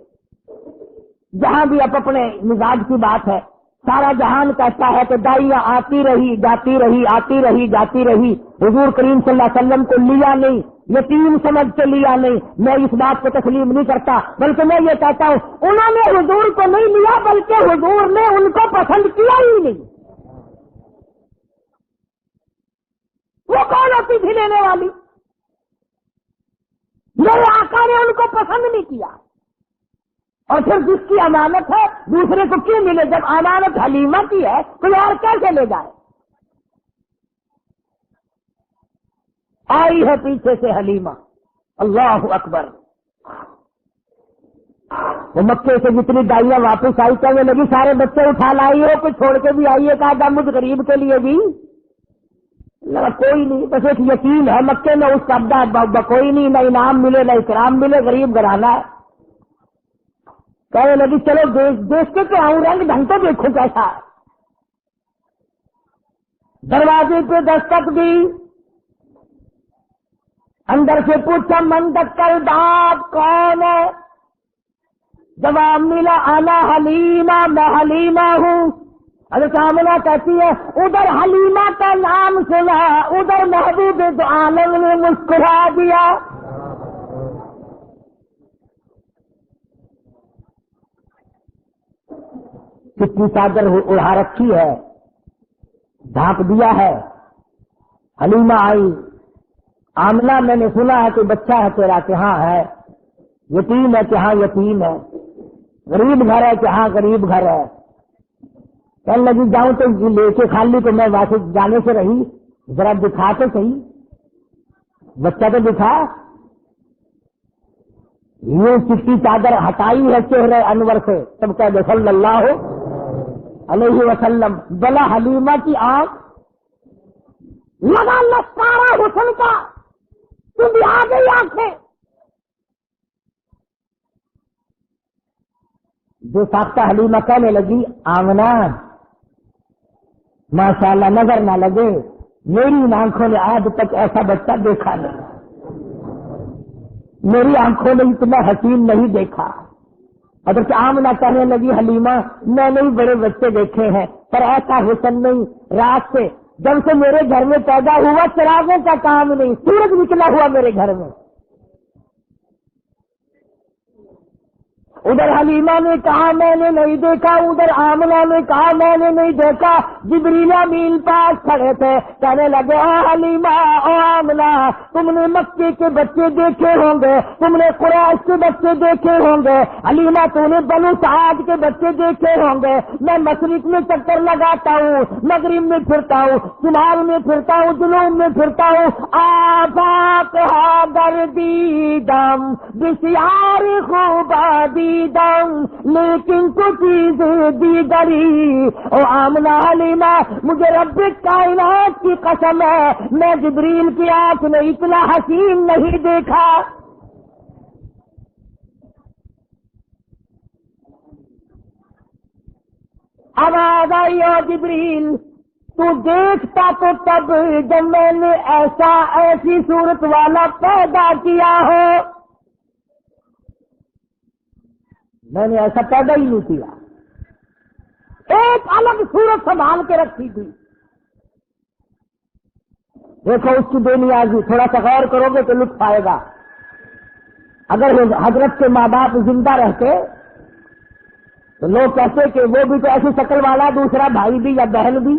جہاں بھی اب اپنے مزاج کی بات ہے، سارا جہان کہتا ہے کہ دائیاں آتی رہی جاتی رہی، آتی رہی جاتی رہی، حضور کریم صلی اللہ علیہ وسلم کو لیا نہیں، یتیم سمجھ کے لیا نہیں۔ میں اس بات کو تسلیم نہیں کرتا، بلکہ میں یہ کہتا ہوں انہوں نے حضور کو نہیں لیا بلکہ حضور نے ان کو پسند کیا ہی نہیں۔ وہ کون ہوتی تھی لینے والی؟ میرے آقا نے ان کو پسند نہیں کیا۔ اور پھر جس کی امانت ہے دوسرے کو کیوں ملے؟ جب امانت حلیمہ کی ہے کوئی اور کیسے لے جائے؟ آئی ہے پیچھے سے حلیمہ، اللہ اکبر۔ وہ مکے سے جتنی دائیاں واپس آئی کہنے لگی سارے بچے اٹھا لائی ہو، کوئی چھوڑ کے بھی آئیے، کہا مجھ غریب کے لیے بھی لگا کوئی نہیں، بس ایک یتیم ہے مکے میں، اس کا ابا کوئی نہیں، نہ انعام ملے نہ اکرام ملے، غریب گھرانہ ہے۔ کہنے لگی چلو دیکھ کے تو آؤں، رنگ ڈھنگ تو دیکھو کیسا ہے۔ دروازے پہ دستک دی، اندر سے پوچھا من دکل باب کون ہے؟ جواب ملا انا حلیمہ، میں حلیمہ ہوں۔ حضرت آمنہ کہتی ہے ادھر حلیمہ کا نام سنا، ادھر محبوب دو عالم نے مسکرا دیا۔ کتنی چادر اڑا رکھی ہے، ڈھانپ دیا ہے۔ حلیمہ آئی، آمنہ میں نے سنا ہے کہ بچہ ہے تیرا، کہ ہاں ہے، یتیم ہے کہ ہاں یتیم ہے، غریب گھر ہے کہ ہاں غریب گھر ہے۔ کہنے لگی جاؤں تو لے کے خالی تو میں واسطے جانے سے رہی، ذرا دکھا تو صحیح، بچہ تو دکھا۔ یہ چٹی چادر ہٹائی ہے چہرے انور سے، تب کہہ دے صلی اللہ علیہ وسلم۔ بلا حلیمہ کی آنکھ لگا لسکارا حسن کا، تو بھی آ گئی آنکھیں۔ جو ساختہ حلیمہ کہنے لگی آمنہ ماشاءاللہ نظر نہ لگے، میری ان آنکھوں نے آج تک ایسا بچہ دیکھا نہیں، میری آنکھوں نے اتنا حسین نہیں دیکھا۔ حضرت آمنہ کہنے لگی حلیمہ میں نے بڑے بچے دیکھے ہیں پر ایسا حسن نہیں، رات سے جب سے میرے گھر میں پیدا ہوا چراغوں کا کام نہیں، سورج نکلا ہوا میرے گھر میں۔ ادھر حلیمہ نے کہا میں نے نہیں دیکھا، ادھر آمنہ نے کہا میں نے نہیں دیکھا۔ جبریل امین پاس کھڑے تھے، کہنے لگے او حلیمہ او آمنہ تم نے مکے کے بچے دیکھے ہوں گے، تم نے قریش کے بچے دیکھے ہوں گے، حلیمہ تو نے بنو سعد کے بچے دیکھے ہوں گے۔ میں مشرق میں چکر لگاتا ہوں، مغرب میں پھرتا ہوں، شمال میں پھرتا ہوں، جنوب میں پھرتا ہوں، آفاق ہاگر دیدم بسیار خوبادی لیکن کچھ چیزیں دیگری۔ او آمنہ حلیمہ مجھے رب کائنات کی قسم ہے میں جبریل کی آنکھ میں اتنا حسین نہیں دیکھا۔ آواز آئی او جبریل تو دیکھتا تو تب جب میں نے ایسی صورت والا پیدا کیا ہو، میں نے ایسا پیدا ہی نہیں کیا، ایک الگ صورت سنبھال کے رکھی تھی۔ دیکھو اس کی بے نیازی، تھوڑا سا غور کرو گے تو لطف آئے گا۔ اگر حضرت کے ماں باپ زندہ رہتے تو لوگ کہتے کہ وہ بھی تو ایسی شکل والا دوسرا بھائی بھی یا بہن بھی،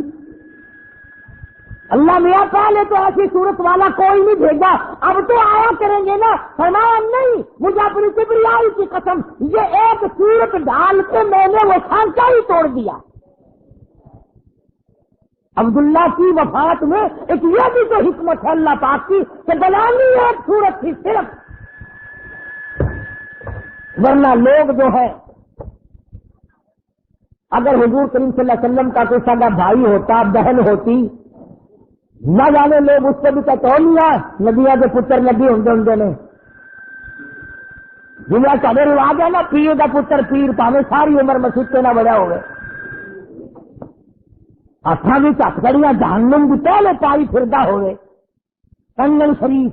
اللہ میاں پہلے تو ایسی صورت والا کوئی نہیں بھیجا، اب تو آیا کریں گے نا۔ فرمایا نہیں، مجھے اپنی کبریائی کی قسم، یہ ایک صورت ڈال کے میں نے وہ سانچہ ہی توڑ دیا۔ عبداللہ کی وفات میں ایک یہ بھی تو حکمت ہے اللہ پاک کی کہ بلانی ایک صورت تھی صرف، ورنہ لوگ جو ہے اگر حضور کریم صلی اللہ علیہ وسلم کا کوئی سگا بھائی ہوتا، بہن ہوتی، نہ جانے لوگ اس کو بھی کہتے ہو لیا نبیا کے پتر نبی ہوں نے، دنیا کا رواج ہے نا، پیر کا پتر پیر، پاوے ساری عمر مسجد کے نہ بڑا ہوئے، ہاتھوں بھی ہتکڑیاں جہنم بھی پہلے پائی پھردا ہوئے، کنگن شریف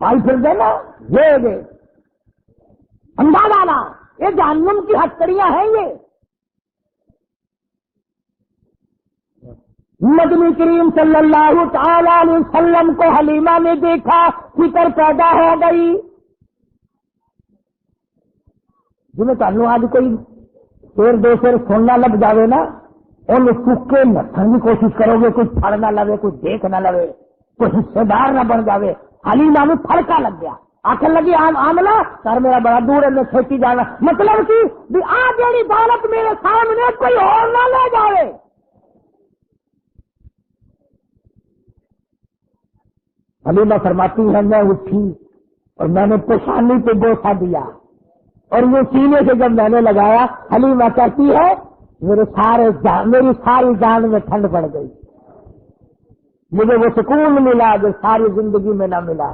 پائی پھردے نا، یہ اندازہ لا، یہ جہنم کی ہتکڑیاں ہیں۔ یہ نبی کریم صلی اللہ تعالی علیہ وسلم کو حلیمہ نے دیکھا، فکر پیدا ہو گئی۔ جنہیں تعلق آج کوئی شیر دو شیر سننا لگ جاوے نا، ان سکے نسن کی کوشش کرو گے، کچھ پھڑ نہ لوے، کچھ دیکھ نہ لوے، کوئی حصے دار نہ بن جاوے۔ حلیمہ میں پھڑکا لگ گیا، آخر لگی آملہ سر میرا بڑا دور ہے، میں کھیتی جانا، مطلب کہ آ جڑی دولت میرے سامنے کوئی اور نہ لے جاوے۔ حلیمہ فرماتی ہے میں اٹھی اور میں نے پیشانی پہ بوسہ دیا، اور یہ سینے سے جب میں نے لگایا، حلیمہ کہتی ہے میری ساری جان میں ٹھنڈ پڑ گئی، مجھے وہ سکون ملا جو ساری زندگی میں نہ ملا۔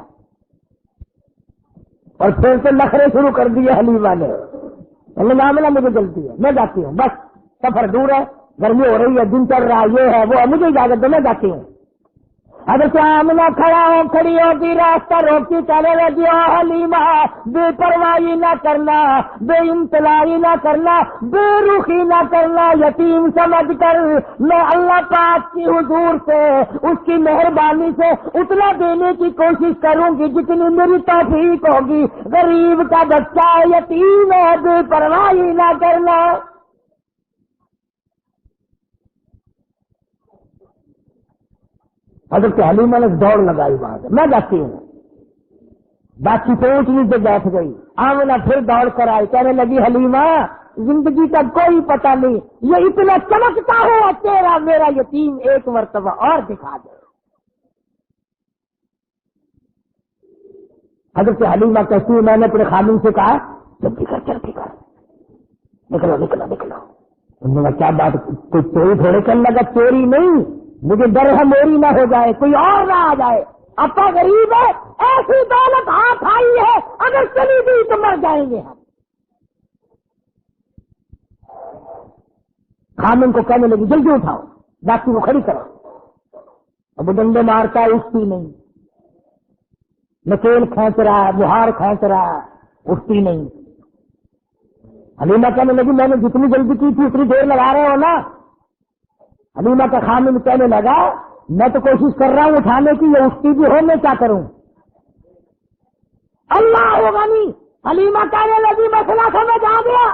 اور پھر سے نخرے شروع کر دیے حلیمہ نے، معاملہ مجھے جلدی ہے، میں جاتی ہوں، بس سفر دور ہے، گرمی ہو رہی ہے، دن چل رہا ہے، یہ ہے وہ ہے، مجھے اجازت دو، میں جاتی ہوں۔ حضرت آمنہ کھڑی ہوگی، راستہ روکی، کہنے لگی او حلیمہ بے پرواہی نہ کرنا، بے انتلائی نہ کرنا، بے رخی نہ کرنا، یتیم سمجھ کر میں اللہ پاک کی حضور سے اس کی مہربانی سے اتنا دینے کی کوشش کروں گی جتنی میری توفیق ہوگی، غریب کا بچہ یتیم ہے، بے پرواہی نہ کرنا۔ حضرت حلیمہ نے دوڑ لگائی وہاں سے، میں جاتی ہوں، باقی پہنچ نیچے بیٹھ گئی۔ آمنہ پھر دوڑ کر آئی، کہنے لگی حلیمہ زندگی کا کوئی پتہ نہیں، یہ اتنا چمکتا ہوا تیرا میرا یتیم ایک مرتبہ اور دکھا دے۔ حضرت حلیمہ کہتی ہے میں نے اپنے خادم سے کہا جلدی کر، نکلو نکلو نکلو۔ انہوں نے کیا بات، کوئی چوری تھوڑے کرنے لگا، چوری نہیں، مجھے ڈر ہے میری نہ ہو جائے، کوئی اور نہ آ جائے، اپا غریب ہے، ایسی دولت ہاتھ آئی ہے، اگر چلی گئی تو مر جائیں گے ہم۔ خامن کو کہنے لگی جلدی اٹھاؤ، ڈاکٹر کو کھڑی کرو، اب ڈنڈے مارتا ہے، اٹھتی نہیں، نکیل کھینچ رہا ہے، بہار کھینچ رہا ہے، اٹھتی نہیں۔ حلیمہ کہنے لگی میں نے جتنی جلدی کی تھی اتنی دیر لگا رہے ہو نا۔ حلیمہ کا خامن کہنے لگا میں تو کوشش کر رہا ہوں اٹھانے کی، یہ اٹھتی بھی ہو، میں کیا کروں؟ اللہ غنی۔ حلیمہ کہنے لگی مسئلہ سمجھ آ گیا۔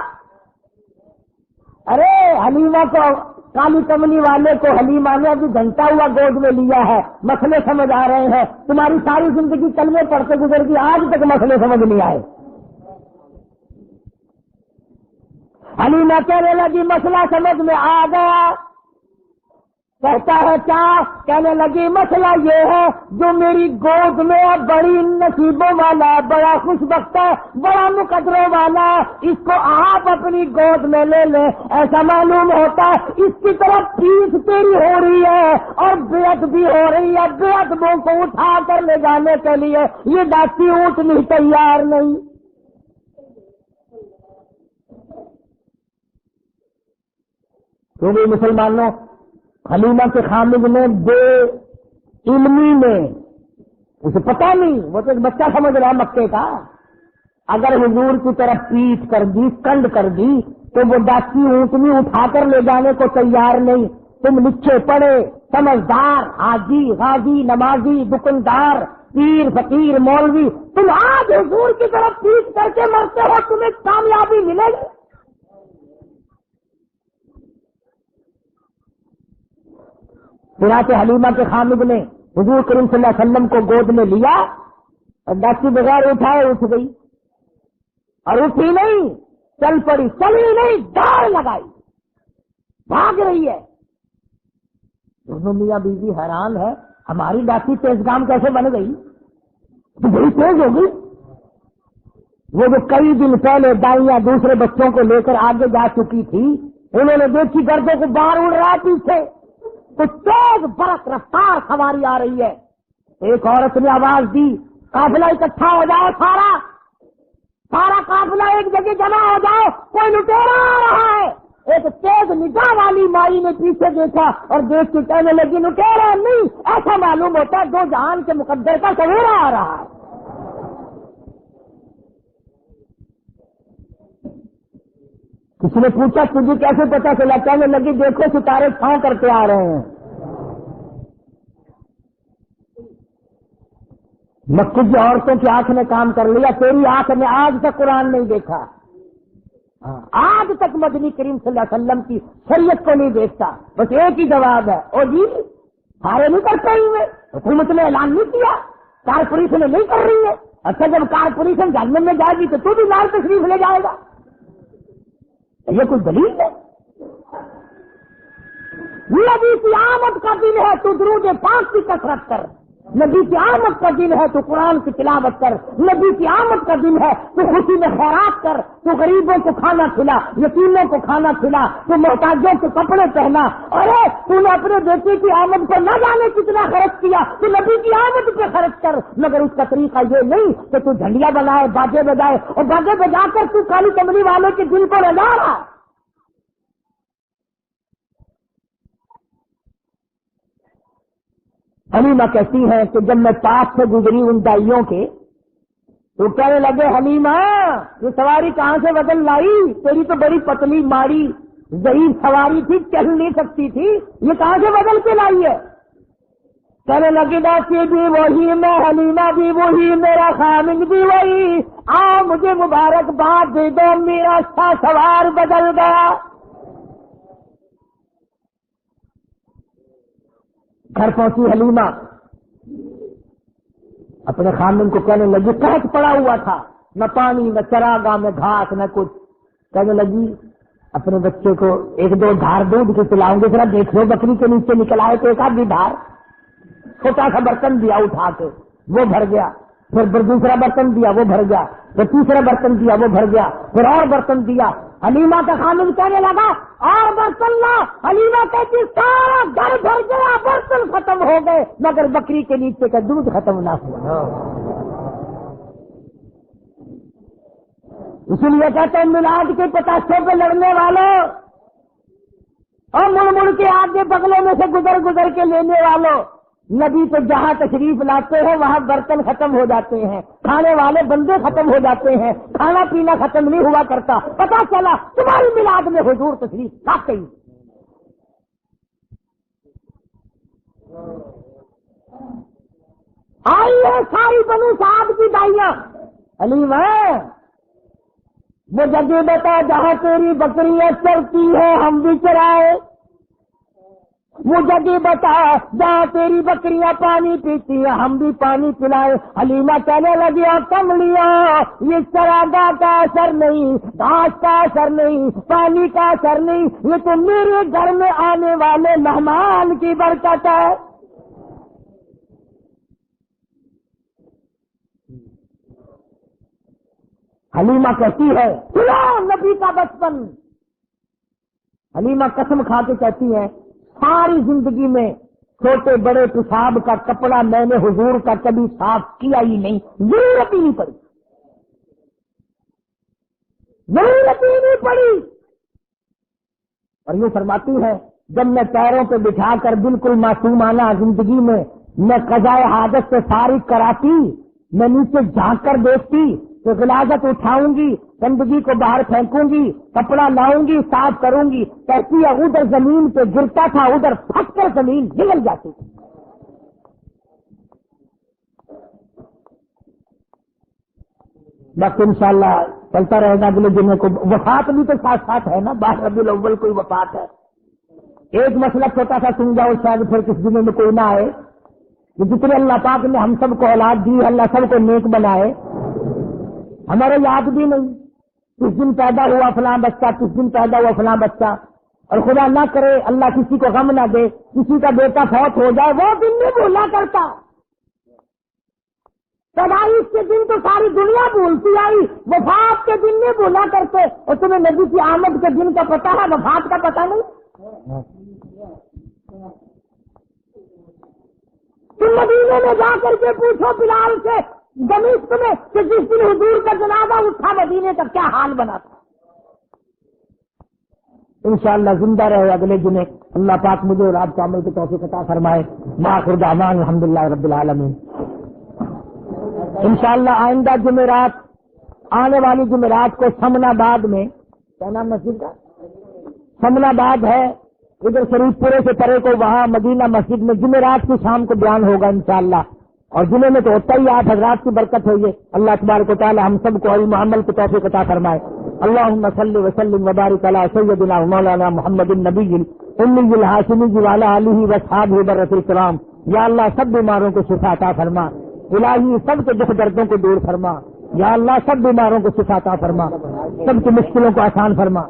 ارے حلیمہ کو، کالی کمنی والے کو حلیمہ نے ابھی گھنٹہ ہوا گود میں لیا ہے، مسئلے سمجھ آ رہے ہیں، تمہاری ساری زندگی کلمے پڑھتے گزر گئی، آج تک مسئلے سمجھ نہیں آئے۔ حلیمہ کہنے لگی مسئلہ سمجھ میں آ گیا۔ کہتا ہے کیا؟ کہنے لگی مسئلہ یہ ہے جو میری گود میں بڑی نصیبوں والا، بڑا خوش بخت ہے، بڑا مقدروں والا، اس کو آپ اپنی گود میں لے لیں، ایسا معلوم ہوتا ہے اس کی طرف پیٹھ تیری ہو رہی ہے اور بیعت بھی ہو رہی ہے، بیعت بوں کو اٹھا کر لے جانے کے لیے یہ ڈاکٹی اونٹنی تیار نہیں۔ کیونکہ مسلمانوں حلیمہ کے خامد نے بے علمی میں، اسے پتا نہیں، وہ تو ایک بچہ سمجھ رہا مکے کا، اگر حضور کی طرف پیٹ کر دی، کنڈ کر دی تو وہ ڈاکی اونٹنی اٹھا کر لے جانے کو تیار نہیں۔ تم لکھے پڑھے سمجھدار حاجی غازی نمازی دکاندار پیر فقیر مولوی، تم آج حضور کی طرف پیٹ کر کے مرتے ہو، تمہیں کامیابی ملے گی؟ چنانچہ حلیمہ کے خامد نے حضور کریم صلی اللہ علیہ وسلم کو گود میں لیا اور ڈاکٹر بغیر اٹھائے اٹھ گئی، اور اٹھی نہیں، چل پڑی، چلی نہیں، دوڑ لگائی، بھاگ رہی ہے۔ دونوں میاں بیوی حیران ہے، ہماری ڈاکٹری تیز گام کیسے بن گئی؟ تو بڑی تیز ہو گئی۔ وہ جو کئی دن پہلے دائیاں دوسرے بچوں کو لے کر آگے جا چکی تھی، انہوں نے دیکھی گردوں کو باہر اڑ رہا ہے پیچھے، تو تیز برق رفتار سواری آ رہی ہے۔ ایک عورت نے آواز دی، قافلہ اکٹھا ہو جاؤ، سارا قافلہ ایک جگہ جمع ہو جاؤ، کوئی لٹیرا آ رہا ہے۔ ایک تیز نگاہ والی مائی نے پیچھے دیکھا اور دیکھ کے کہنے لگی لٹیرا نہیں، ایسا معلوم ہوتا ہے دو جہان کے مقدر کا سویرا آ رہا ہے۔ کسی نے پوچھا تجھے کیسے پتا چلا؟ کہنے لگی دیکھو ستارے چھاؤں کرتے آ رہے ہیں۔ مکہ کی عورتوں کی آنکھ نے کام کر لیا، تیری آنکھ نے آج تک قرآن نہیں دیکھا، آج تک مدنی کریم صلی اللہ علیہ وسلم کی شریعت کو نہیں دیکھتا۔ بس ایک ہی جواب ہے، او جی سارے نہیں کرتے ہوئے، حکومت نے اعلان نہیں کیا، کارپوریشن نہیں کر رہی ہے۔ اچھا جب کارپوریشن جہنم میں جائے گی تو بھی لال تشریف لے جائے گا؟ یہ کوئی دلیل ہے؟ نبی کی آمد کا دن ہے تو درود پاک کی کثرت کر، نبی کی آمد کا دن ہے تو قرآن کی تلاوت کر، نبی کی آمد کا دن ہے تو خوشی میں خیرات کر، تو غریبوں کو کھانا کھلا، یتیموں کو کھانا کھلا، تو محتاجوں کو کپڑے پہنا۔ ارے تو نے اپنے بیٹے کی آمد پر نہ جانے کتنا خرچ کیا، تو نبی کی آمد پہ خرچ کر، مگر اس کا طریقہ یہ نہیں کہ تو جھنڈیاں بنائے، باجے بجائے، اور باجے بجا کر تو کالی کملی والے کے دل کو رجا رہا۔ حلیمہ کہتی ہے کہ جب میں پاس سے گزری ان دائیوں کے تو کہنے لگے حلیمہ یہ سواری کہاں سے بدل لائی؟ تیری تو بڑی پتلی ماڑی ضعیف سواری تھی، چل نہیں سکتی تھی، یہ کہاں سے بدل کے لائی ہے؟ کہنے لگی ڈاکٹر بھی وہی، میں حلیمہ بھی وہی، میرا خامد بھی وہی، آؤ مجھے مبارکباد دے دو، میرا سوار بدل گیا۔ گھر پہنچی حلیمہ، اپنے خامن کو کہنے لگی قحط پڑا ہوا تھا، نہ پانی نہ چراگاہ میں گھاس نہ کچھ۔ کہنے لگی اپنے بچے کو ایک دو دھار دودھ کے پلاؤں گے، ذرا دیکھ لو بکری کے نیچے نکل آئے تو ایک آدھ دھار، چھوٹا سا برتن دیا اٹھا کے، وہ بھر گیا، پھر دوسرا برتن دیا وہ بھر گیا، پھر تیسرا برتن دیا وہ بھر گیا، پھر اور برتن دیا۔ حلیمہ کا خامن کہنے لگا اور برتن لا، حلیمہ کہتی سارا گھر بھر گیا، برتن ختم ہو گئے مگر بکری کے نیچے کا دودھ ختم نہ ہوا۔ اسی لیے کہتے ہیں میلاد کے پتاشوں پہ لڑنے والوں اور مڑ مڑ کے آگے بغلوں میں سے گزر کے لینے والوں، نبی تو جہاں تشریف لاتے ہیں وہاں برتن ختم ہو جاتے ہیں، کھانے والے بندے ختم ہو جاتے ہیں، کھانا پینا ختم نہیں ہوا کرتا۔ پتا چلا تمہاری میلاد میں حضور تشریف لاتے ہی۔ آئیے ساری بنو سعد کی دائیاں، حلیمہ وہ جگہ بتا جہاں تیری بکریاں چرتی ہیں ہم بھی چرائے، وہ جگہ بتا جہاں تیری بکریاں پانی پیتی ہیں ہم بھی پانی پلائے۔ حلیمہ کہنے لگی کملیاں یہ چراگاہ کا اثر نہیں، گھاس کا اثر نہیں، پانی کا اثر نہیں، یہ تو میرے گھر میں آنے والے مہمان کی برکت ہے۔ حلیمہ کہتی ہے سنو نبی کا بچپن، حلیمہ قسم کھا کے کہتی ہے ساری زندگی میں چھوٹے بڑے پیشاب کا کپڑا میں نے حضور کا کبھی صاف کیا ہی نہیں، ضرورت ہی نہیں پڑی، ضرورت ہی نہیں پڑی۔ اور یہ فرماتی ہے جب میں پیروں پہ بٹھا کر بالکل معصومانہ زندگی میں قضائے حاجت سے فارغ کراتی، میں نیچے جھانک کر دیکھتی تو غلاظت اٹھاؤں گی، گندگی کو باہر پھینکوں گی، کپڑا لاؤں گی، صاف کروں گی، کہتی ہے ادھر زمین پہ گرتا تھا ادھر پھٹ کر زمین نگل جاتی تھی۔ بس انشاءاللہ چلتا رہے گا اگلے دنوں کو، وفات بھی تو ساتھ ساتھ ہے نا، 12 ربیع الاول کوئی وفات ہے۔ ایک مسئلہ چھوٹا سا سن جاؤ، شاید پھر کس دنوں میں کوئی نہ آئے کہ جتنے اللہ پاک نے ہم سب کو اولاد دی، اللہ سب کو نیک بنائے، ہمارے یاد بھی نہیں کس دن پیدا ہوا فلاں بچہ، کس دن پیدا ہوا فلاں بچہ، اور خدا نہ کرے اللہ کسی کو غم نہ دے کسی کا بیٹا فوت ہو جائے، وہ دن نہیں بھولا کرتا۔ پیدائش کے دن تو ساری دنیا بھولتی آئی، وفات کے دن نہیں بھولا کرتے، اور تمہیں نبی کی آمد کے دن کا پتہ ہے، وفات کا پتہ نہیں۔ تم مدینے میں جا کر کے پوچھو بلال سے دمشق میں کہ جس دن حضور کا جنازہ اٹھا مدینے کا کیا حال بنا تھا۔ انشاءاللہ زندہ رہے اگلے دن، اللہ پاک مجھے اور آپ کو عمل کی توفیق عطا فرمائے۔ وآخر دعوانا الحمدللہ رب العالمین۔ انشاءاللہ آئندہ جمعرات، آنے والی جمعرات کو سمن آباد میں، کیا نام مسجد کا؟ سمن آباد ہے ادھر شریف پورے سے پرے کو، وہاں مدینہ مسجد میں جمعرات کی شام کو بیان ہوگا انشاءاللہ، اور جمعے میں تو ہوتا ہی آپ حضرات کی برکت ہوئی ہے۔ اللہ تبارک و تعالی ہم سب کو علم و عمل کی توفیق عطا فرمائے۔ اللہم صلی وسلم وبارک علی سیدنا مولانا محمد النبی الامی الہاشمی وعلی آلہ واصحابہ برۃ الکرام۔ یا اللہ سب بیماروں کو شفا عطا فرما، الہی سب کے دکھ دردوں کو دور فرما، یا اللہ سب بیماروں کو شفا عطا فرما، سب کی مشکلوں کو آسان فرما۔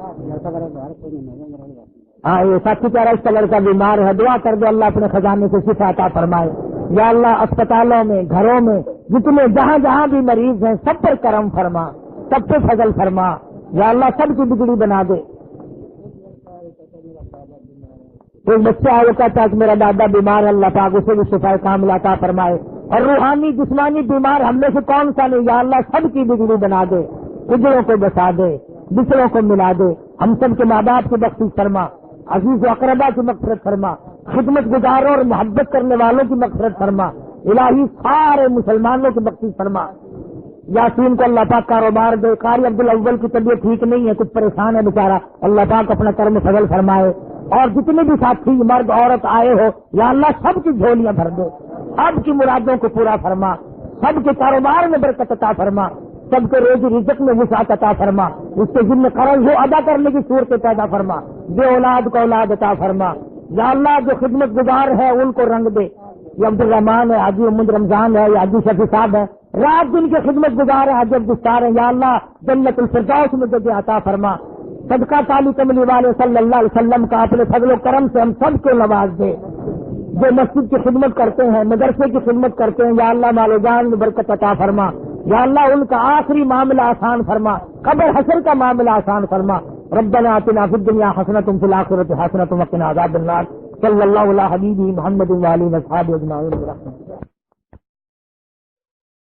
ہاں یہ ساتھی پیارا اس کا لڑکا بیمار ہے، دعا کر دو اللہ اپنے خزانے سے شفا عطا فرمائے۔ یا اللہ اسپتالوں میں، گھروں میں جتنے جہاں جہاں بھی مریض ہیں سب پر کرم فرما، سب پہ فضل فرما، یا اللہ سب کی بگڑی بنا دے۔ ایک بچہ ہے وہ کہتا ہے کہ میرا دادا بیمار ہے، اللہ پاک اسے بھی شفا کاملہ عطا فرمائے، اور روحانی جسمانی بیمار ہم میں سے کون سا نہیں، یا اللہ سب کی بگڑی بنا دے، اجڑوں کو بسا دے، بچڑوں کو ملا دے، ہم سب کے ماں باپ کی بخشش فرما، عزیز و اقربا کی مغفرت فرما، خدمت گزاروں اور محبت کرنے والوں کی مغفرت فرما، الہی سارے مسلمانوں کی بخشش فرما۔ یاسین کو اللہ پاک کاروبار دے، قاری عبدالاول کی طبیعت ٹھیک نہیں ہے، کچھ پریشان ہے بیچارہ، اللہ پاک اپنا کرم فضل فرمائے، اور جتنے بھی ساتھی مرد عورت آئے ہو یا اللہ سب کی جھولیاں بھر دے، سب کی مرادوں کو پورا فرما، سب کے کاروبار میں برکت عطا فرما، سب کے روزی رزق میں وسعت عطا فرما، اس کے ذمہ قرض ہو ادا کرنے کی صورت پیدا فرما، بے اولاد کو اولاد عطا فرما، یا اللہ جو خدمت گزار ہے ان کو رنگ دے، یہ عبد الرحمان ہے، حاجی محمد رمضان ہے، یا حاجی شفیع صاحب ہے، رات دن کے خدمت گزار ہیں، حاجی عبدالستار ہیں، یا اللہ جنت الفردوس میں جگہ عطا فرما، صدقہ تعالی کملی والے صلی اللہ علیہ وسلم کا اپنے فضل و کرم سے ہم سب کو نواز دے، جو مسجد کی خدمت کرتے ہیں، مدرسے کی خدمت کرتے ہیں، یا اللہ مال و جان میں برکت عطا فرما، یا اللہ ان کا آخری معاملہ آسان فرما، قبر حشر کا معاملہ آسان فرما۔ ربنا آتنا فی الدنیا حسنۃ وفی الآخرۃ حسنۃ وقنا عذاب النار۔ صلی اللہ علیہ حبیبہ محمد وعلی اصحابہ اجمعین۔